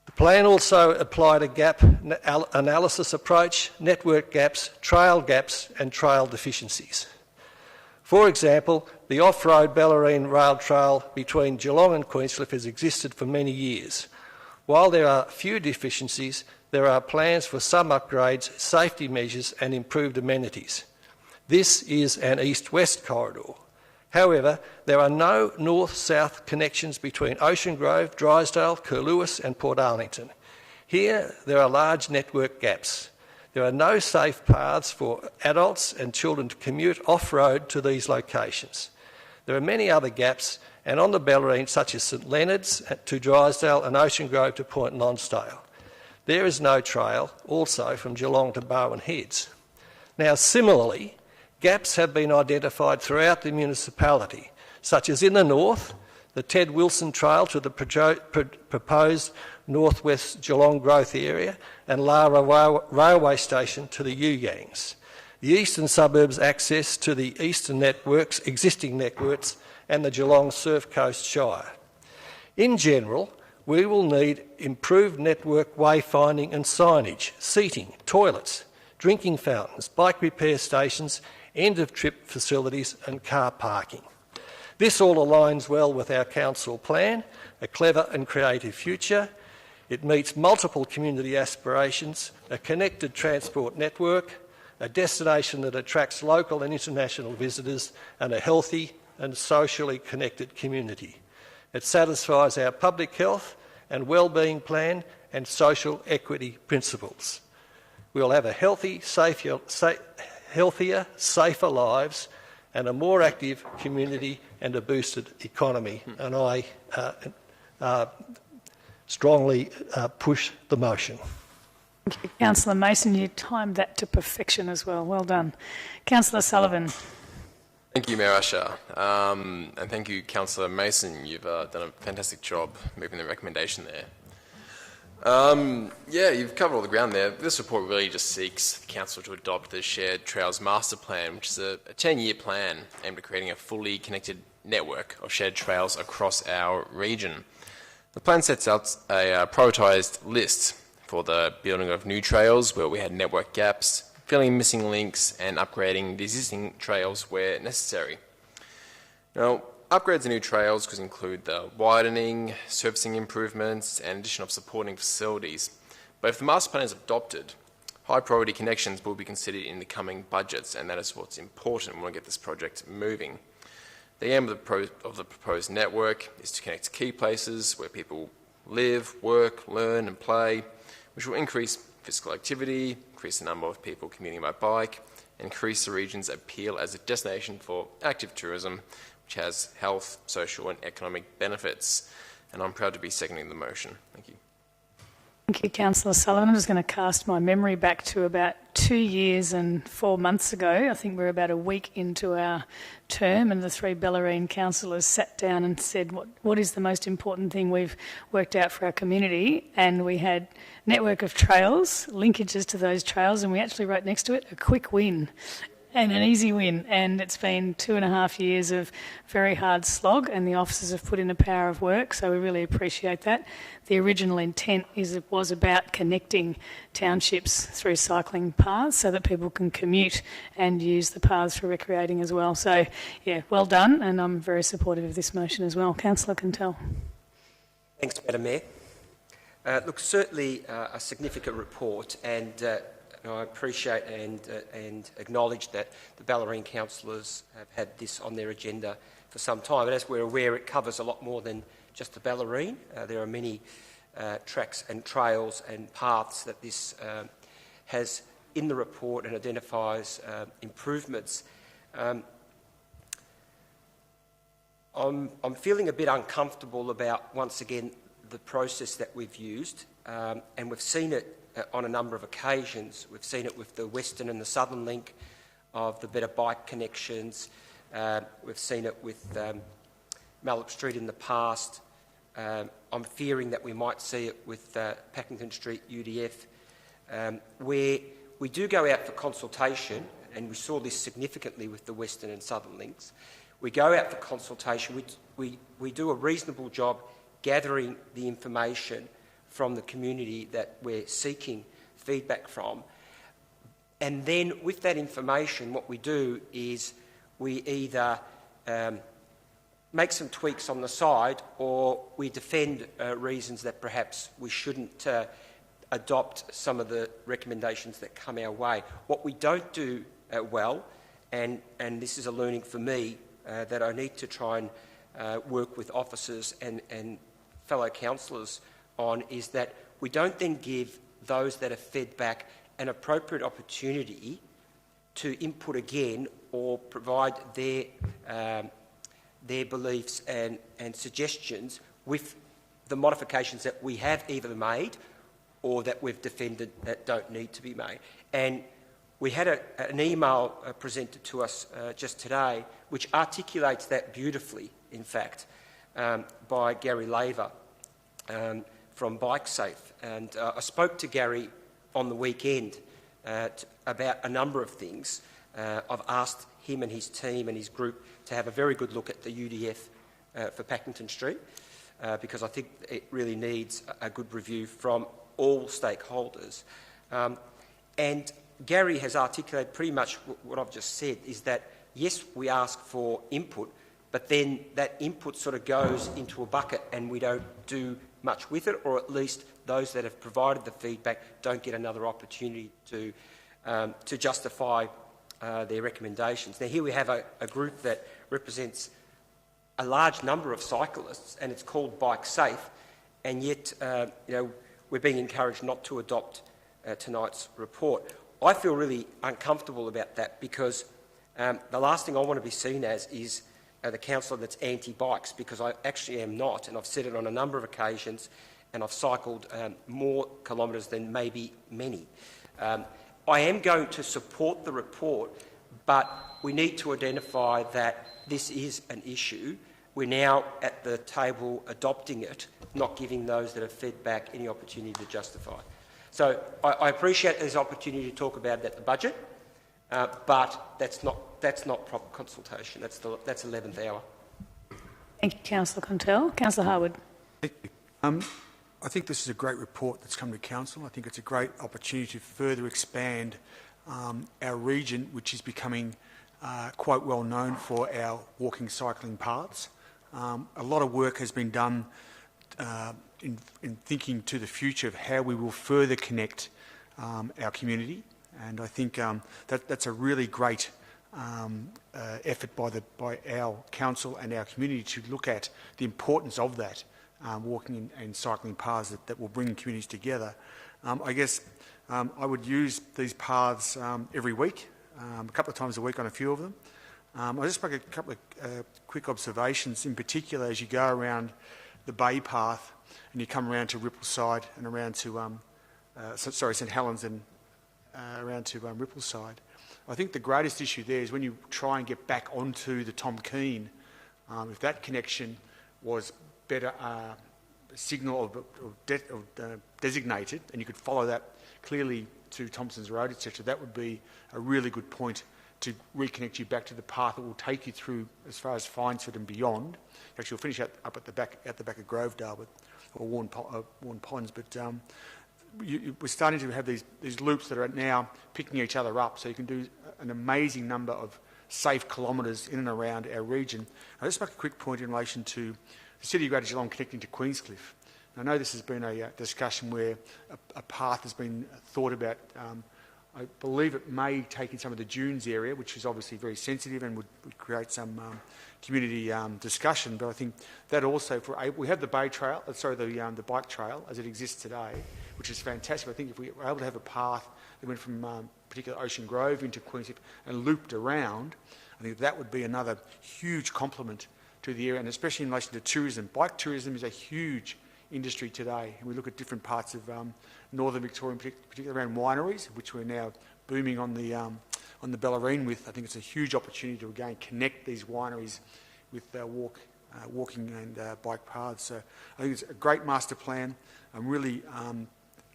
The plan also applied a gap analysis approach, network gaps, and trail deficiencies. For example, the off-road Bellarine Rail Trail between Geelong and Queenscliff has existed for many years. While there are few deficiencies, there are plans for some upgrades, safety measures and improved amenities. This is an east-west corridor. However, there are no north-south connections between Ocean Grove, Drysdale, Curlewis and Port Arlington. Here, there are large network gaps. There are no safe paths for adults and children to commute off-road to these locations. There are many other gaps, and on the Bellarine, such as St Leonard's to Drysdale and Ocean Grove to Point Lonsdale. There is no trail, also from Geelong to Barwon Heads. Now, similarly, gaps have been identified throughout the municipality, such as in the north, the Ted Wilson Trail to the proposed northwest Geelong growth area and Lara Railway Station to the Yuyangs. The eastern suburbs access to the eastern existing networks and the Geelong Surf Coast Shire. In general, we will need improved network wayfinding and signage, seating, toilets, drinking fountains, bike repair stations, end-of-trip facilities and car parking. This all aligns well with our council plan, a clever and creative future. It meets multiple community aspirations, a connected transport network, a destination that attracts local and international visitors, and a healthy and socially connected community. It satisfies our public health and wellbeing plan and social equity principles. We'll have a healthier, safer lives and a more active community and a boosted economy. And I strongly push the motion. Thank you, Councillor Mason. You timed that to perfection as well. Well done. Councillor Sullivan. Thank you, Mayor Usher. And thank you, Councillor Mason. You've done a fantastic job moving the recommendation there. Yeah, you've covered all the ground there. This report really just seeks the Council to adopt the Shared Trails Master Plan, which is a 10-year plan aimed at creating a fully connected network of shared trails across our region. The plan sets out a prioritised list for the building of new trails where we had network gaps, filling missing links and upgrading the existing trails where necessary. Now, upgrades and new trails could include the widening, surfacing improvements and addition of supporting facilities. But if the master plan is adopted, high priority connections will be considered in the coming budgets, and that is what's important when we get this project moving. The aim of the proposed network is to connect key places where people live, work, learn and play, which will increase physical activity, increase the number of people commuting by bike, and increase the region's appeal as a destination for active tourism, which has health, social and economic benefits. And I'm proud to be seconding the motion. Thank you. Thank you, Councillor Sullivan. I'm just going to cast my memory back to about 2 years and 4 months ago. I think we're about a week into our term and the three Bellarine councillors sat down and said, what is the most important thing we've worked out for our community? And we had network of trails, linkages to those trails, and we actually wrote next to it a quick win. And an easy win, and it's been 2.5 years of very hard slog, and the officers have put in a power of work, so we really appreciate that. The original intent was about connecting townships through cycling paths so that people can commute and use the paths for recreating as well. So, yeah, well done, and I'm very supportive of this motion as well. Councillor Quintel. Thanks, Madam Mayor. Look, certainly a significant report, and and I appreciate and acknowledge that the Bellarine councillors have had this on their agenda for some time. And as we're aware, it covers a lot more than just the Bellarine. There are many tracks and trails and paths that this has in the report and identifies improvements. I'm feeling a bit uncomfortable about, once again, the process that we've used, and we've seen it on a number of occasions. We've seen it with the Western and the Southern link of the better bike connections. We've seen it with Mallopp Street in the past. I'm fearing that we might see it with Packington Street UDF, where we do go out for consultation, and we saw this significantly with the Western and Southern links. We go out for consultation, we do a reasonable job gathering the information from the community that we're seeking feedback from. And then with that information, what we do is we either make some tweaks on the side, or we defend reasons that perhaps we shouldn't adopt some of the recommendations that come our way. What we don't do well, and this is a learning for me that I need to try and work with officers and fellow councillors on, is that we don't then give those that are fed back an appropriate opportunity to input again or provide their beliefs and suggestions with the modifications that we have either made or that we've defended that don't need to be made. And we had an email presented to us just today which articulates that beautifully, in fact, by Gary Laver from Bike Safe. And I spoke to Gary on the weekend about a number of things. I've asked him and his team and his group to have a very good look at the UDF for Packington Street, because I think it really needs a good review from all stakeholders. And Gary has articulated pretty much what I've just said, is that yes, we ask for input, but then that input sort of goes into a bucket and we don't do much with it, or at least those that have provided the feedback don't get another opportunity to justify their recommendations. Now, here we have a group that represents a large number of cyclists, and it's called Bike Safe, and yet we're being encouraged not to adopt tonight's report. I feel really uncomfortable about that, because the last thing I want to be seen as is the councillor that's anti-bikes, because I actually am not, and I've said it on a number of occasions, and I've cycled more kilometres than maybe many. I am going to support the report, but we need to identify that this is an issue. We're now at the table adopting it, not giving those that have fed back any opportunity to justify. So I appreciate there's opportunity to talk about it at the budget, but that's not proper consultation. That's 11th hour. Thank you, Councillor Contell. Councillor Harwood. Thank you. I think this is a great report that's come to Council. I think it's a great opportunity to further expand our region, which is becoming quite well known for our walking, cycling paths. A lot of work has been done in thinking to the future of how we will further connect our community, and I think that's a really great effort by our council and our community to look at the importance of that walking and cycling paths that will bring communities together. I guess I would use these paths every week, a couple of times a week on a few of them. I'll just make a couple of quick observations, in particular as you go around the Bay Path and you come around to Rippleside and around to, St Helens and around to Rippleside. I think the greatest issue there is when you try and get back onto the Tom Keene, if that connection was better signal or designated, and you could follow that clearly to Thompson's Road, etc., that would be a really good point to reconnect you back to the path that will take you through as far as Finesford and beyond. Actually, we'll finish up at the back of Grovedale or Warren Ponds, but we're starting to have these loops that are now picking each other up, so you can do an amazing number of safe kilometres in and around our region. I'll just make a quick point in relation to the City of Greater Geelong connecting to Queenscliff. I know this has been a discussion where a path has been thought about. I believe it may take in some of the dunes area, which is obviously very sensitive and would create some community discussion. But I think that also, we have the bike trail as it exists today, which is fantastic. I think if we were able to have a path that went from particular Ocean Grove into Queensland and looped around, I think that would be another huge complement to the area, and especially in relation to tourism. Bike tourism is a huge industry today, and we look at different parts of northern Victoria, particularly around wineries, which we're now booming on the Bellarine with. I think it's a huge opportunity to again connect these wineries with walking and bike paths. So I think it's a great master plan. I'm really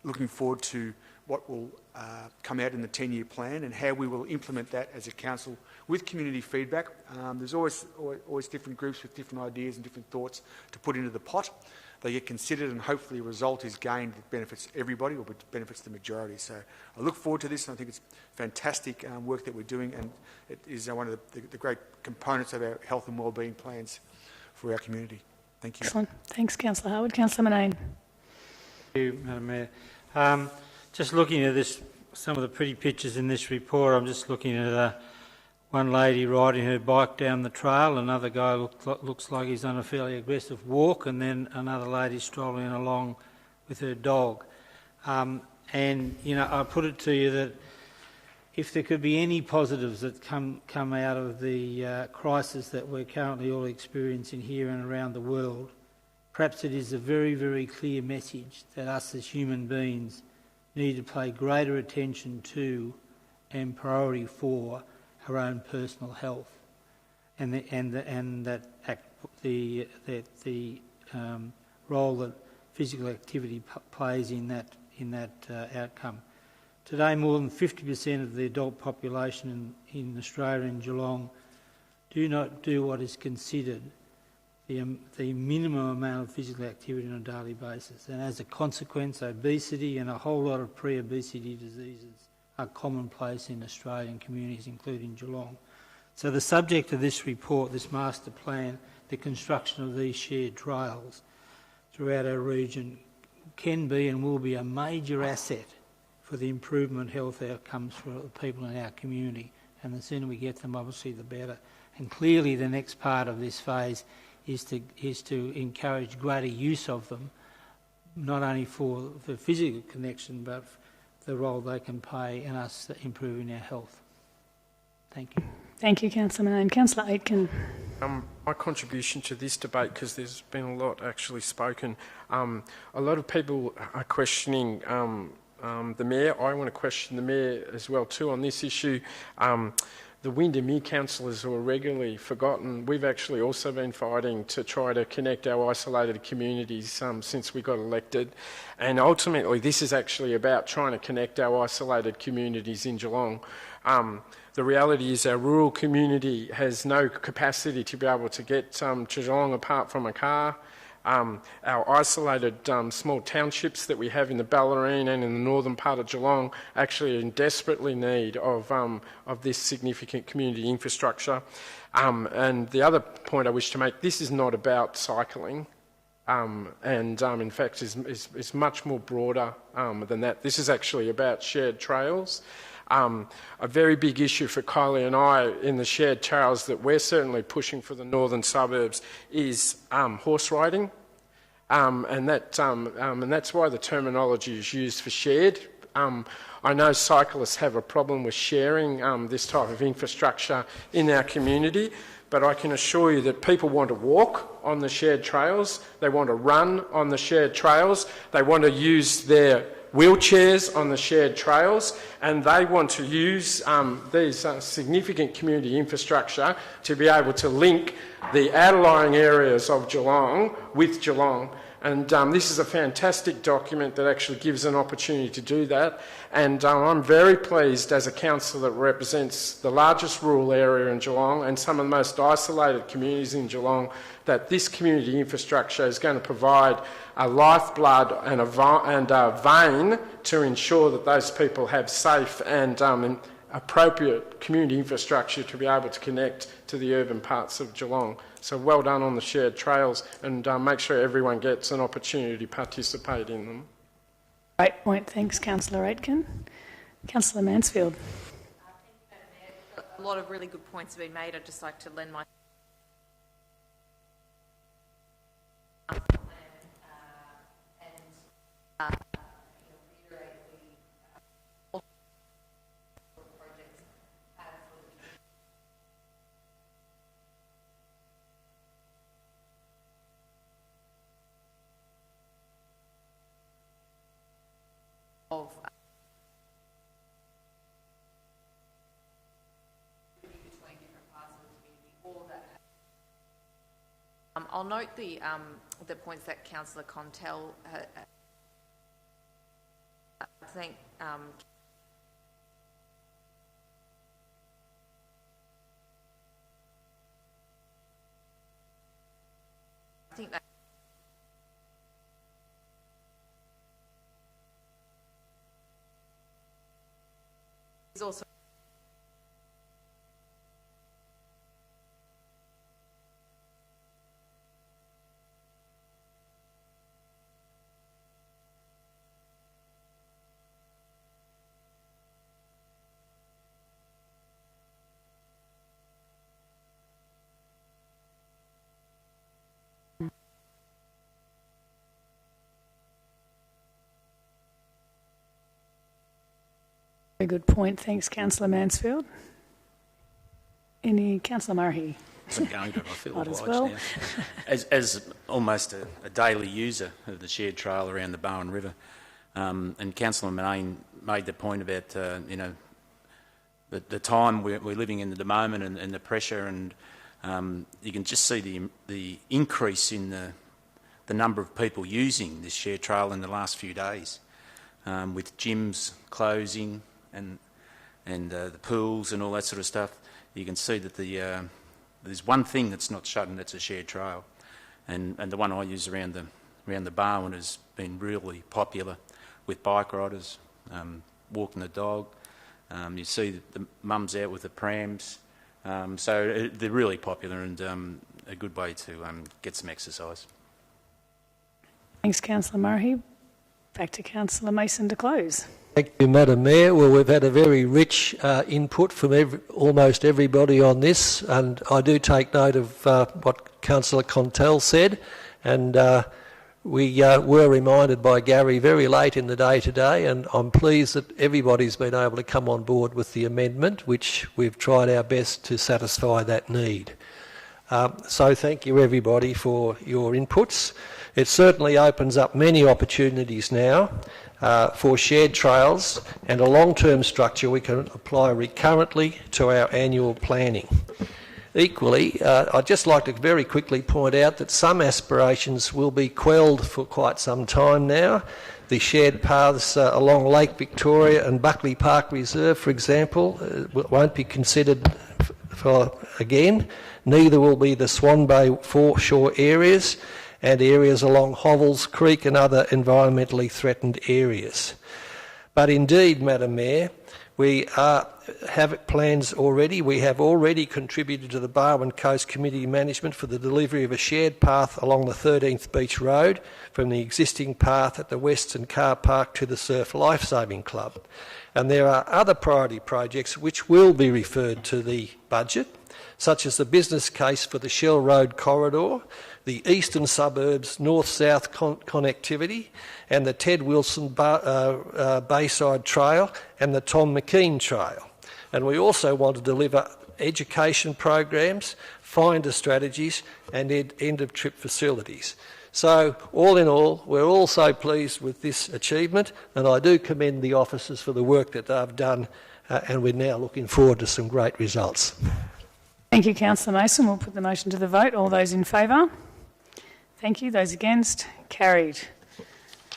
looking forward to what will come out in the 10-year plan and how we will implement that as a council with community feedback. There's always different groups with different ideas and different thoughts to put into the pot. They get considered and hopefully a result is gained that benefits everybody or benefits the majority. So I look forward to this, and I think it's fantastic work that we're doing, and it is one of the great components of our health and wellbeing plans for our community. Thank you. Excellent. Thanks, Councillor Howard. Councillor Manane. Thank you, Madam Mayor. Just looking at this, some of the pretty pictures in this report, I'm just looking at one lady riding her bike down the trail, another guy looks like he's on a fairly aggressive walk, and then another lady strolling along with her dog. And, you know, I put it to you that if there could be any positives that come out of the crisis that we're currently all experiencing here and around the world, perhaps it is a very, very clear message that us as human beings need to pay greater attention to and priority for our own personal health, and the role that physical activity plays in that outcome. Today, more than 50% of the adult population in Australia and Geelong do not do what is considered the minimum amount of physical activity on a daily basis, and as a consequence, obesity and a whole lot of pre-obesity diseases are commonplace in Australian communities, including Geelong. So the subject of this report, this master plan, the construction of these shared trails throughout our region can be and will be a major asset for the improvement health outcomes for the people in our community, and the sooner we get them, obviously, the better. And clearly the next part of this phase is to encourage greater use of them, not only for the physical connection, but the role they can play in us improving our health. Thank you. Thank you, Councillor Manane. Councillor Aitken. My contribution to this debate, because there's been a lot actually spoken, a lot of people are questioning the Mayor. I want to question the Mayor as well too on this issue. The Windermere councillors who are regularly forgotten, we've actually also been fighting to try to connect our isolated communities since we got elected. And ultimately, this is actually about trying to connect our isolated communities in Geelong. The reality is our rural community has no capacity to be able to get to Geelong apart from a car. Our isolated small townships that we have in the Bellarine and in the northern part of Geelong actually are in desperately need of this significant community infrastructure. And the other point I wish to make, this is not about cycling, in fact is much more broader than that. This is actually about shared trails. A very big issue for Kylie and I in the shared trails that we're certainly pushing for the northern suburbs is horse riding, and that's why the terminology is used for shared. I know cyclists have a problem with sharing this type of infrastructure in our community, but I can assure you that people want to walk on the shared trails, they want to run on the shared trails, they want to use their wheelchairs on the shared trails, and they want to use these significant community infrastructure to be able to link the outlying areas of Geelong with Geelong. And this is a fantastic document that actually gives an opportunity to do that. And I'm very pleased as a councillor that represents the largest rural area in Geelong and some of the most isolated communities in Geelong, that this community infrastructure is going to provide a lifeblood and a vein to ensure that those people have safe and appropriate community infrastructure to be able to connect to the urban parts of Geelong. So well done on the shared trails, and make sure everyone gets an opportunity to participate in them. Great point. Thanks, Councillor Aitken. Councillor Mansfield. A lot of really good points have been made. I'd just like to lend my of between different parts of the community, all of that. I'll note the points that Councillor Contell I think that is also Very good point. Thanks, Councillor Mansfield. Any Councillor Murray? I'm going to. I feel Might as obliged well. now. As almost a daily user of the shared trail around the Barwon River, and Councillor Manane made the point about the time we're living in at the moment and the pressure, and you can just see the increase in the number of people using this shared trail in the last few days, with gyms closing and the pools and all that sort of stuff. You can see that there's one thing that's not shut, and that's a shared trail, and the one I use around the Barwon has been really popular with bike riders, walking the dog. You see the mums out with the prams, so they're really popular and a good way to get some exercise. Thanks, Councillor Murray. Back to Councillor Mason to close. Thank you, Madam Mayor. Well, we've had a very rich input from almost everybody on this, and I do take note of what Councillor Contell said, and we were reminded by Gary very late in the day today, and I'm pleased that everybody's been able to come on board with the amendment, which we've tried our best to satisfy that need. So thank you, everybody, for your inputs. It certainly opens up many opportunities now for shared trails and a long-term structure we can apply recurrently to our annual planning. Equally, I'd just like to very quickly point out that some aspirations will be quelled for quite some time now. The shared paths along Lake Victoria and Buckley Park Reserve, for example, won't be considered for again. Neither will be the Swan Bay foreshore areas and areas along Hovels Creek and other environmentally threatened areas. But indeed, Madam Mayor, we have plans already. We have already contributed to the Barwon Coast Community Management for the delivery of a shared path along the 13th Beach Road from the existing path at the Western Car Park to the Surf Lifesaving Club. And there are other priority projects which will be referred to the budget, such as the business case for the Shell Road corridor, the eastern suburbs north-south connectivity, and the Ted Wilson Bayside Trail and the Tom McKean Trail. And we also want to deliver education programs, finder strategies and end-of-trip facilities. So all in all, we're all so pleased with this achievement, and I do commend the officers for the work that they've done, and we're now looking forward to some great results. Thank you, Councillor Mason. We'll put the motion to the vote. All those in favour? Thank you. Those against? Carried.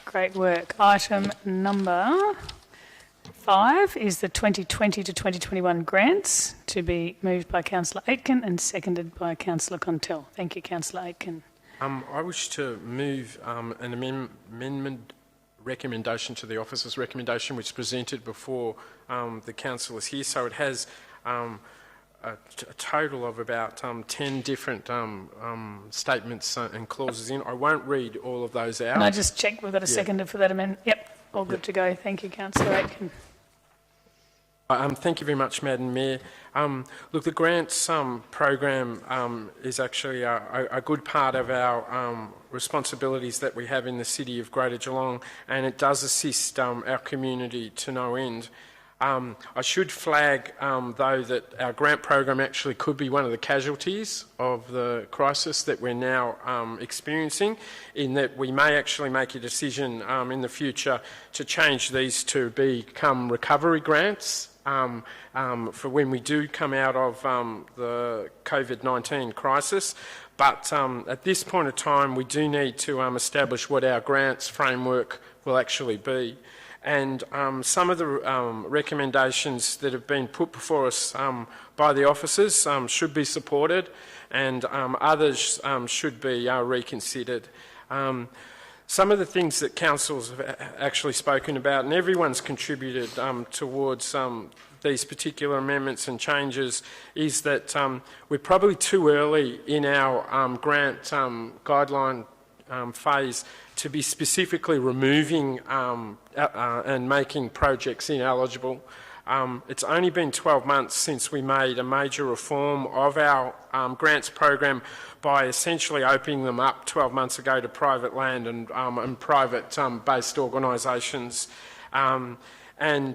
Great work. Item number 5 is the 2020 to 2021 grants, to be moved by Councillor Aitken and seconded by Councillor Contell. Thank you, Councillor Aitken. I wish to move an amendment recommendation to the officer's recommendation, which is presented before the councillors here. So it has a total of about 10 different statements and clauses in. I won't read all of those out. Can I just check we've got a seconder for that amendment? Yep, all good to go. Thank you, Councillor Aitken. Thank you very much, Madam Mayor. Look, the grants program is actually a good part of our responsibilities that we have in the City of Greater Geelong, and it does assist our community to no end. I should flag, though, that our grant program actually could be one of the casualties of the crisis that we're now experiencing, in that we may actually make a decision in the future to change these to become recovery grants for when we do come out of the COVID-19 crisis. But at this point of time, we do need to establish what our grants framework will actually be. And some of the recommendations that have been put before us by the officers should be supported, and others should be reconsidered. Some of the things that councils have actually spoken about, and everyone's contributed towards these particular amendments and changes, is that we're probably too early in our grant guideline phase to be specifically removing and making projects ineligible. It's only been 12 months since we made a major reform of our grants program by essentially opening them up 12 months ago to private land and private-based organisations. And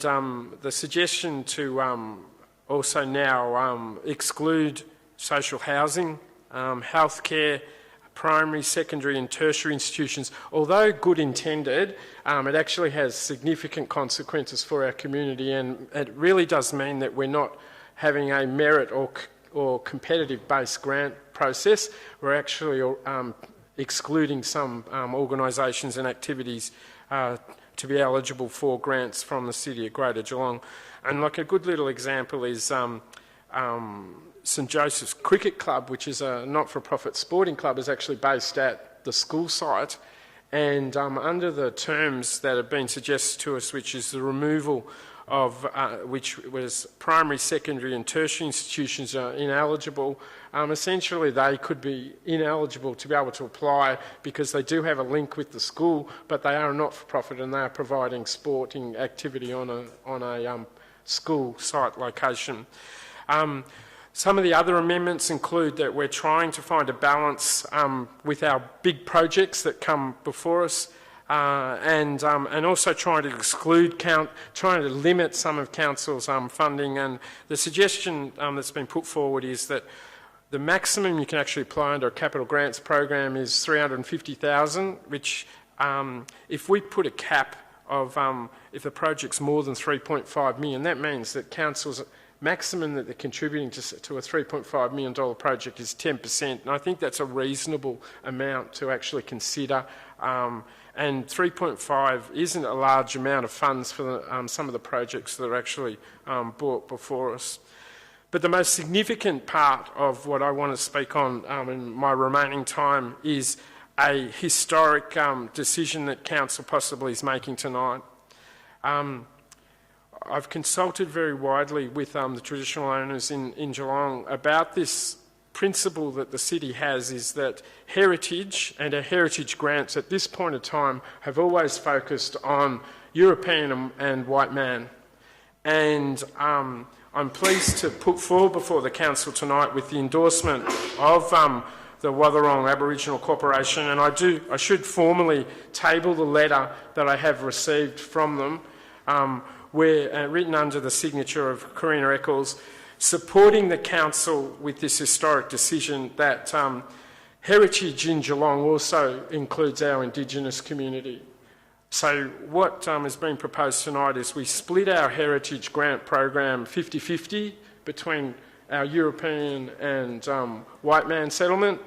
the suggestion to also now exclude social housing, healthcare, primary, secondary and tertiary institutions, although good intended, it actually has significant consequences for our community, and it really does mean that we're not having a merit or competitive-based grant process. We're actually excluding some organisations and activities to be eligible for grants from the City of Greater Geelong. And like a good little example is St Joseph's Cricket Club, which is a not-for-profit sporting club, is actually based at the school site, and under the terms that have been suggested to us, which is the removal of which was primary, secondary and tertiary institutions are ineligible, essentially they could be ineligible to be able to apply because they do have a link with the school, but they are not-for-profit and they are providing sporting activity on a school site location. Some of the other amendments include that we're trying to find a balance with our big projects that come before us, and also trying to trying to limit some of council's funding. And the suggestion that's been put forward is that the maximum you can actually apply under a capital grants program is $350,000, which if we put a cap of if the project's more than $3.5 million, that means that council's maximum that they're contributing to a $3.5 million project is 10%, and I think that's a reasonable amount to actually consider. And 3.5 isn't a large amount of funds for some of the projects that are actually brought before us. But the most significant part of what I want to speak on in my remaining time is a historic decision that council possibly is making tonight. I've consulted very widely with the traditional owners in Geelong about this principle that the city has, is that heritage and our heritage grants at this point of time have always focused on European and white man. And I'm pleased to put forward before the council tonight with the endorsement of the Watherong Aboriginal Corporation, and I should formally table the letter that I have received from them, where written under the signature of Karina Eccles, supporting the council with this historic decision that heritage in Geelong also includes our Indigenous community. So what has been proposed tonight is we split our heritage grant program 50-50 between our European and white man settlement,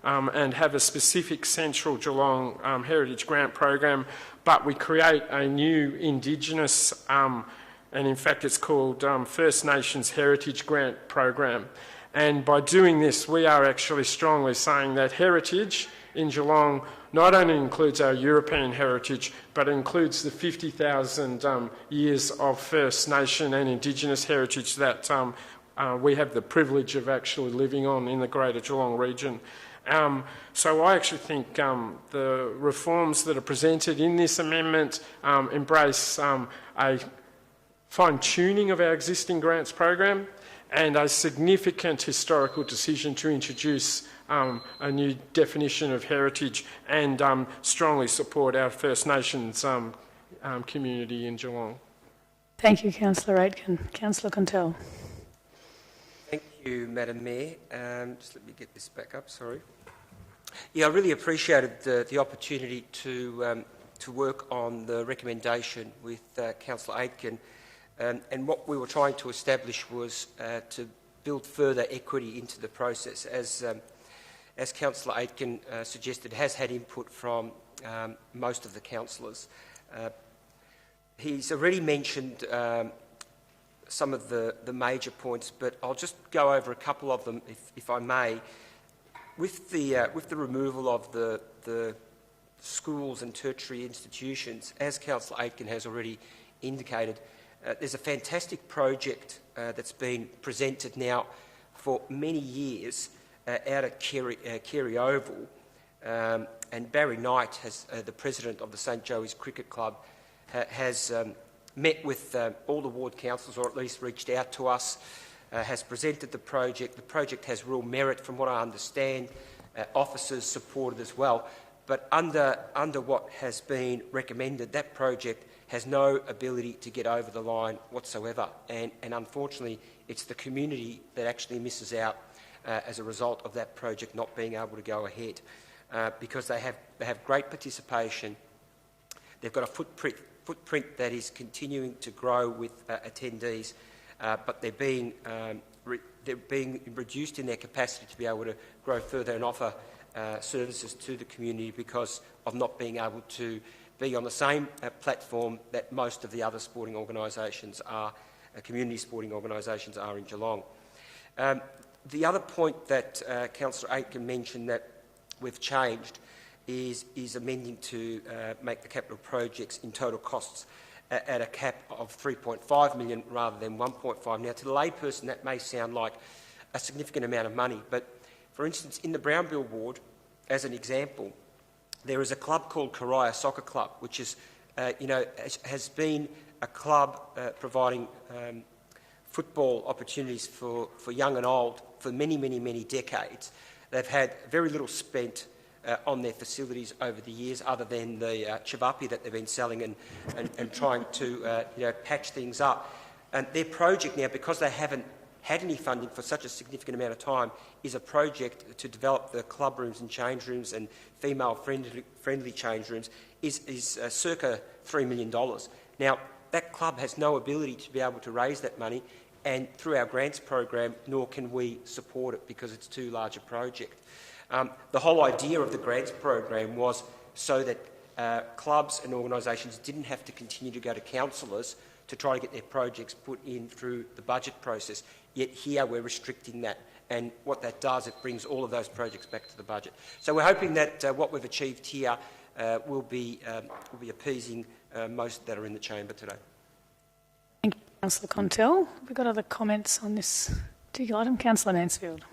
and have a specific central Geelong heritage grant program, but we create a new Indigenous, and in fact it's called First Nations Heritage Grant Program. And by doing this, we are actually strongly saying that heritage in Geelong not only includes our European heritage, but includes the 50,000 years of First Nation and Indigenous heritage that we have the privilege of actually living on in the Greater Geelong region. So I actually think the reforms that are presented in this amendment embrace a fine-tuning of our existing grants program, and a significant historical decision to introduce a new definition of heritage and strongly support our First Nations community in Geelong. Thank you, Councillor Aitken. Councillor Contell. Thank you, Madam Mayor. Just let me get this back up, sorry. Yeah, I really appreciated the opportunity to work on the recommendation with Councillor Aitken. And what we were trying to establish was to build further equity into the process. As Councillor Aitken suggested, has had input from most of the councillors. He's already mentioned some of the major points, but I'll just go over a couple of them, if I may. With the removal of the schools and tertiary institutions, as Councillor Aitken has already indicated, there's a fantastic project that's been presented now for many years out at Carey Oval, and Barry Knight, the president of the St Joey's Cricket Club, has met with all the ward councillors, or at least reached out to us, has presented the project. The project has real merit from what I understand. Officers supported as well. But under what has been recommended, that project has no ability to get over the line whatsoever. And unfortunately, it's the community that actually misses out as a result of that project not being able to go ahead, because they have great participation. They've got a footprint that is continuing to grow with attendees, but they're being reduced in their capacity to be able to grow further and offer services to the community because of not being able to be on the same platform that most of the other sporting organisations are, community sporting organisations are in Geelong. The other point that Councillor Aitken mentioned that we've changed is amending to make the capital projects in total costs at a cap of 3.5 million rather than 1.5. Now, to the layperson, that may sound like a significant amount of money, but for instance, in the Brownbill ward, as an example, there is a club called Karaya Soccer Club, which is, has been a club providing football opportunities for young and old for many, many, many decades. They've had very little spent on their facilities over the years, other than the chivapi that they've been selling and trying to patch things up. And their project now, because they haven't had any funding for such a significant amount of time, is a project to develop the club rooms and change rooms and female-friendly change rooms, is circa $3 million. Now, that club has no ability to be able to raise that money, and through our grants program, nor can we support it because it's too large a project. The whole idea of the grants program was so that clubs and organisations didn't have to continue to go to councillors to try to get their projects put in through the budget process. Yet here we're restricting that, and what that does, it brings all of those projects back to the budget. So we're hoping that what we've achieved here will be appeasing most that are in the chamber today. Thank you, Councillor Contell. Have we got other comments on this particular item? Councillor Mansfield.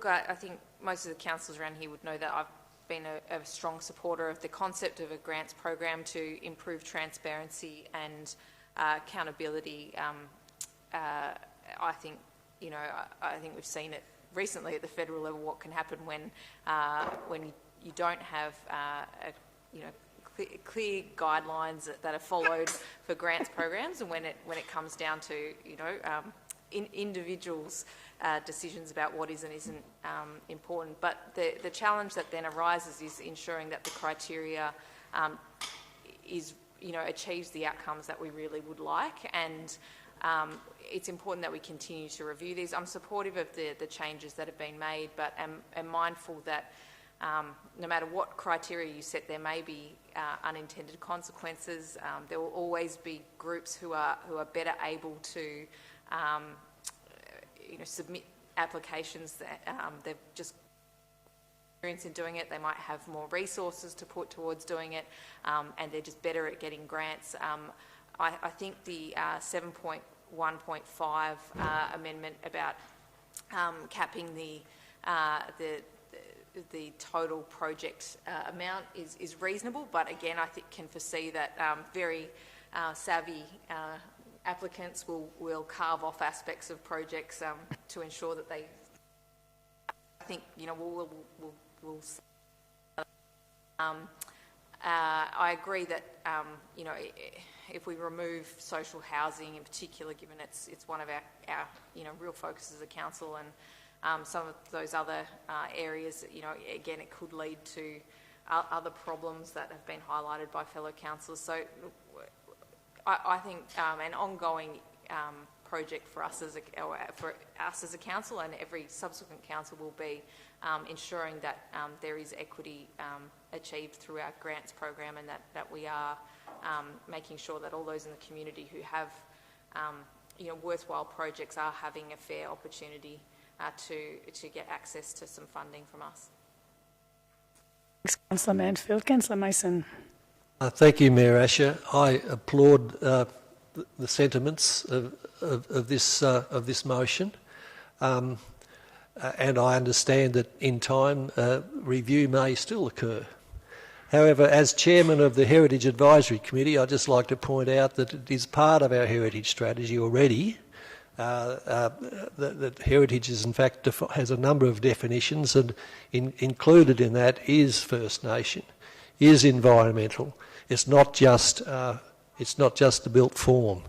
I think most of the councillors around here would know that I've been a strong supporter of the concept of a grants program to improve transparency and accountability. I think we've seen it recently at the federal level what can happen when you don't have clear guidelines that are followed for grants programs, and when it comes down to individuals' decisions about what is and isn't important. But the challenge that then arises is ensuring that the criteria achieves the outcomes that we really would like, and it's important that we continue to review these. I'm supportive of the changes that have been made, but am mindful that no matter what criteria you set, there may be unintended consequences. There will always be groups who are better able to submit applications that they've just experience in doing it. They might have more resources to put towards doing it, and they're just better at getting grants. I think the 7.1.5 amendment about capping the the total project amount is reasonable, but again, I think can foresee that very savvy applicants will carve off aspects of projects to ensure that they. I think we'll I agree that if we remove social housing in particular, given it's one of our real focuses as a council, and some of those other areas, again, it could lead to other problems that have been highlighted by fellow councillors. So I think an ongoing project for us as a council, and every subsequent council, will be ensuring that there is equity achieved through our grants program, and that we are making sure that all those in the community who have worthwhile projects are having a fair opportunity to get access to some funding from us. Thanks, Councillor Mansfield. Councillor Mason. Thank you, Mayor Asher. I applaud the sentiments of this motion, and I understand that in time review may still occur. However, as chairman of the Heritage Advisory Committee, I'd just like to point out that it is part of our heritage strategy already. That heritage is, in fact, has a number of definitions, and included in that is First Nation, is environmental. It's not just the built form.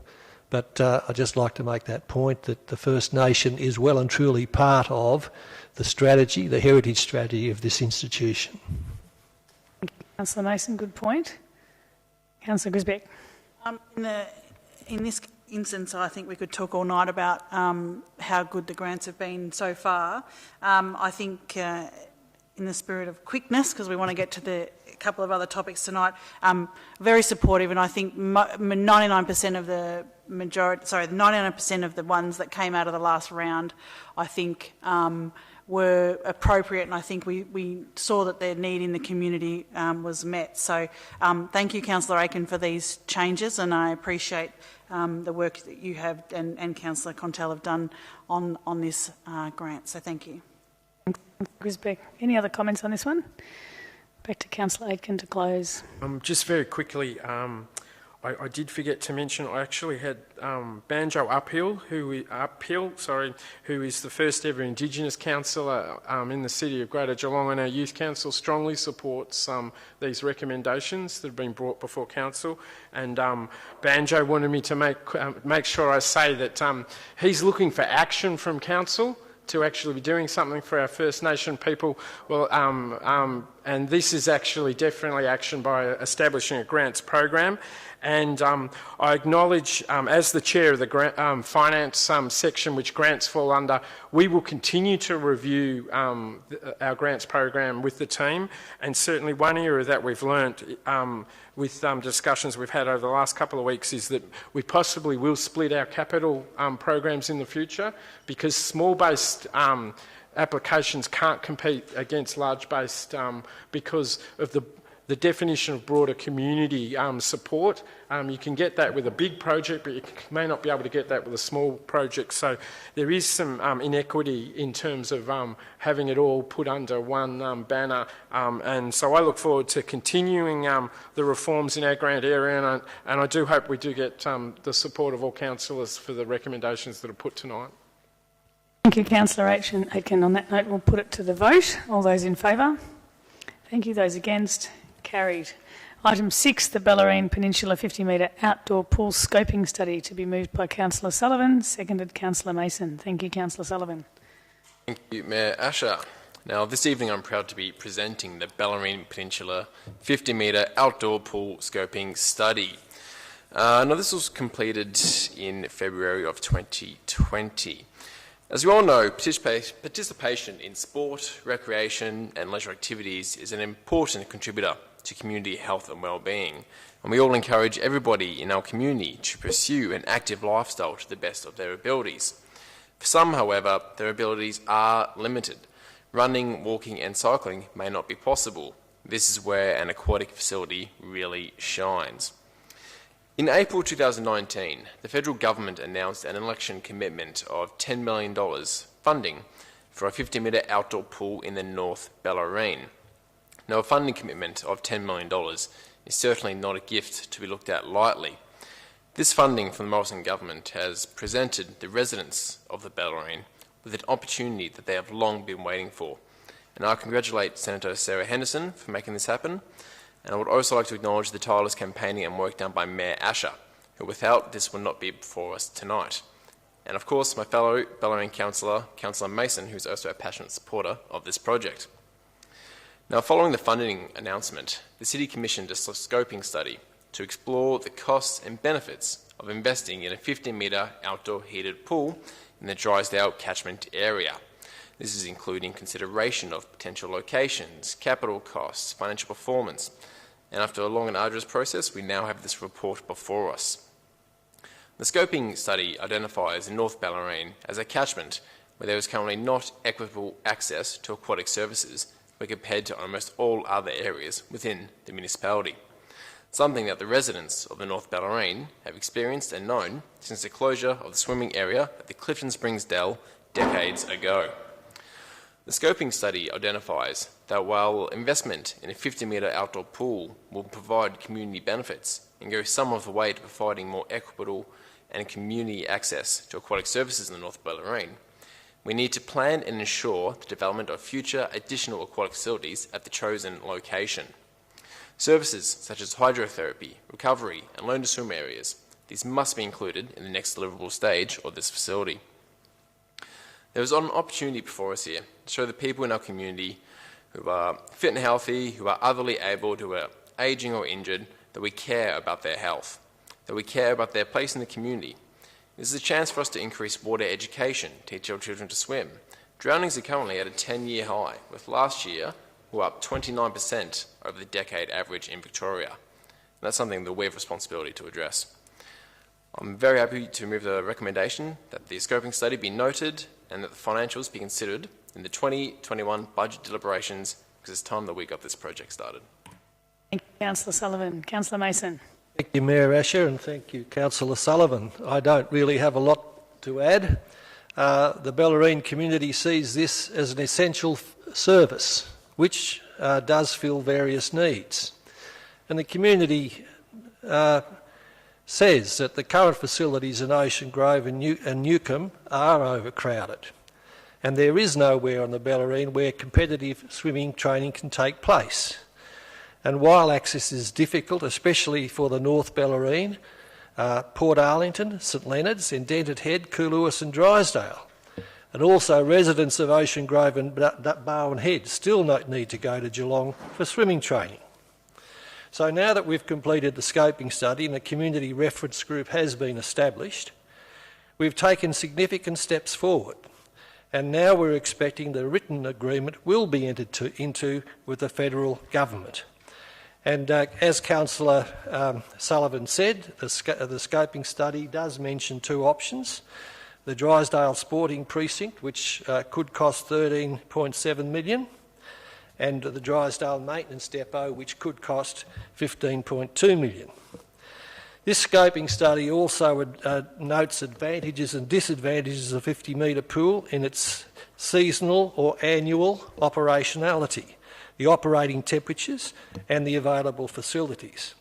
But I'd just like to make that point, that the First Nation is well and truly part of the strategy, the heritage strategy of this institution. Councillor Mason, good point. Councillor Grisbeck. In this instance, I think we could talk all night about how good the grants have been so far. I think in the spirit of quickness, because we want to get to a couple of other topics tonight, very supportive, and I think 99% of the 99% of the ones that came out of the last round, I think, were appropriate, and I think we saw that their need in the community was met. So thank you, Councillor Aiken, for these changes, and I appreciate the work that you have and Councillor Contel have done on this grant. So thank you. Grisbeck. Any other comments on this one? Back to Councillor Aitken to close. Just very quickly, I did forget to mention, I actually had Banjo Uphill, who is the first ever Indigenous councillor in the city of Greater Geelong, and our youth council strongly supports these recommendations that have been brought before council. And Banjo wanted me to make sure I say that he's looking for action from council to actually be doing something for our First Nation people. Well, and this is actually definitely action by establishing a grants program. And I acknowledge, as the chair of the finance section, which grants fall under, we will continue to review our grants program with the team. And certainly one area that we've learnt with discussions we've had over the last couple of weeks is that we possibly will split our capital programs in the future, because small-based applications can't compete against large-based because of the definition of broader community support. You can get that with a big project, but you may not be able to get that with a small project. So there is some inequity in terms of having it all put under one banner. And so I look forward to continuing the reforms in our grant area, and I do hope we do get the support of all councillors for the recommendations that are put tonight. Thank you, Councillor Aitken. On that note, we'll put it to the vote. All those in favour? Thank you. Those against? Carried. Item 6, the Bellarine Peninsula 50-metre outdoor pool scoping study, to be moved by Councillor Sullivan, seconded Councillor Mason. Thank you, Councillor Sullivan. Thank you, Mayor Asher. Now, this evening I'm proud to be presenting the Bellarine Peninsula 50-metre outdoor pool scoping study. Now, this was completed in February of 2020. As you all know, participation in sport, recreation and leisure activities is an important contributor to community health and well-being, and we all encourage everybody in our community to pursue an active lifestyle to the best of their abilities. For some, however, their abilities are limited. Running, walking and cycling may not be possible. This is where an aquatic facility really shines. In April 2019, the federal government announced an election commitment of $10 million funding for a 50-metre outdoor pool in the North Bellarine. Now, a funding commitment of $10 million is certainly not a gift to be looked at lightly. This funding from the Morrison government has presented the residents of the Bellarine with an opportunity that they have long been waiting for. And I congratulate Senator Sarah Henderson for making this happen. And I would also like to acknowledge the tireless campaigning and work done by Mayor Asher, who without this would not be before us tonight. And of course, my fellow Bellarine councillor, Councillor Mason, who's also a passionate supporter of this project. Now, following the funding announcement, the City commissioned a scoping study to explore the costs and benefits of investing in a 50-metre outdoor heated pool in the Drysdale catchment area. This is including consideration of potential locations, capital costs, financial performance, and after a long and arduous process, we now have this report before us. The scoping study identifies North Bellarine as a catchment where there is currently not equitable access to aquatic services when compared to almost all other areas within the municipality, something that the residents of the North Bellarine have experienced and known since the closure of the swimming area at the Clifton Springs Dell decades ago. The scoping study identifies that while investment in a 50-metre outdoor pool will provide community benefits and go some of the way to providing more equitable and community access to aquatic services in the North Bellarine, we need to plan and ensure the development of future additional aquatic facilities at the chosen location. Services such as hydrotherapy, recovery and learn-to-swim areas, these must be included in the next deliverable stage of this facility. There is an opportunity before us here to show the people in our community who are fit and healthy, who are otherly abled, who are ageing or injured, that we care about their health, that we care about their place in the community. This is a chance for us to increase water education, teach our children to swim. Drownings are currently at a 10-year high, with last year we're up 29% over the decade average in Victoria. And that's something that we have responsibility to address. I'm very happy to move the recommendation that the scoping study be noted and that the financials be considered in the 2021 budget deliberations, because it's time that we got this project started. Thank you, Councillor Sullivan. Councillor Mason. Thank you, Mayor Asher, and thank you, Councillor Sullivan. I don't really have a lot to add. The Bellarine community sees this as an essential service, which does fill various needs. And the community says that the current facilities in Ocean Grove and Newcombe are overcrowded, and there is nowhere on the Bellarine where competitive swimming training can take place. And while access is difficult, especially for the North Bellarine, Port Arlington, St Leonards, Indented Head, Coolewis and Drysdale, and also residents of Ocean Grove and Barwon Head still need to go to Geelong for swimming training. So now that we've completed the scoping study and a community reference group has been established, we've taken significant steps forward, and now we're expecting the written agreement will be entered into with the federal government. And as Councillor Sullivan said, the scoping study does mention two options: the Drysdale Sporting Precinct, which could cost $13.7 million, and the Drysdale Maintenance Depot, which could cost $15.2 million. This scoping study also notes advantages and disadvantages of a 50-metre pool in its seasonal or annual operationality, the operating temperatures and the available facilities.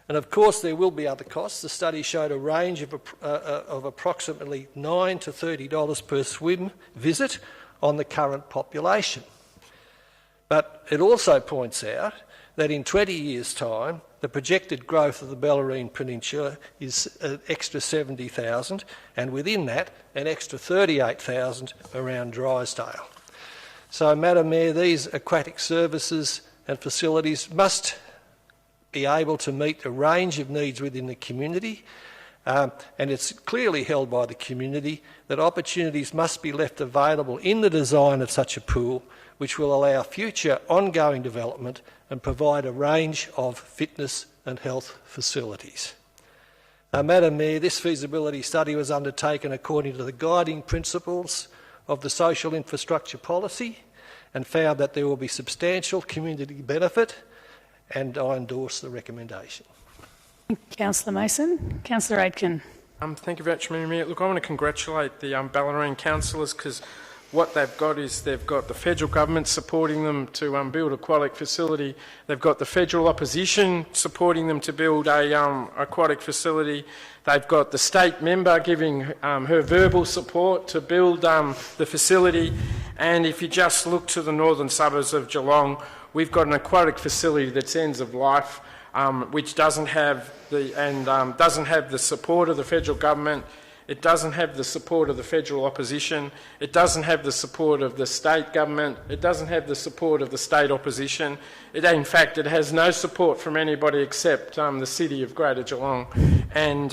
And of course there will be other costs. The study showed a range of approximately $9 to $30 per swim visit on the current population. But it also points out that in 20 years' time, the projected growth of the Bellarine Peninsula is an extra 70,000, and within that, an extra 38,000 around Drysdale. So, Madam Mayor, these aquatic services and facilities must be able to meet a range of needs within the community, and it's clearly held by the community that opportunities must be left available in the design of such a pool, which will allow future ongoing development and provide a range of fitness and health facilities. Madam Mayor, this feasibility study was undertaken according to the guiding principles of the social infrastructure policy and found that there will be substantial community benefit, and I endorse the recommendation. Councillor Mason. Councillor Aitken. Thank you very much, Mayor. Look, I want to congratulate the Bellarine councillors, because what they've got is they've got the federal government supporting them to build a aquatic facility. They've got the federal opposition supporting them to build a aquatic facility. They've got the state member giving her verbal support to build the facility. And if you just look to the northern suburbs of Geelong, we've got an aquatic facility that's ends of life, which doesn't have the support of the federal government. It doesn't have the support of the federal opposition. It doesn't have the support of the state government. It doesn't have the support of the state opposition. In fact, it has no support from anybody except the city of Greater Geelong. And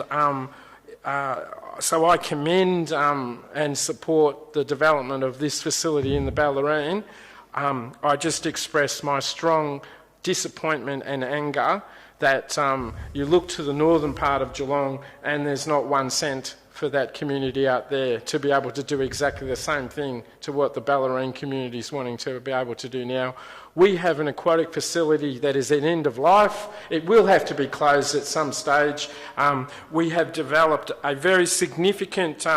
so I commend and support the development of this facility in the Bellarine. I just express my strong disappointment and anger that you look to the northern part of Geelong and there's not 1 cent for that community out there to be able to do exactly the same thing to what the Bellarine community is wanting to be able to do now. We have an aquatic facility that is at end of life. It will have to be closed at some stage. We have developed a very significant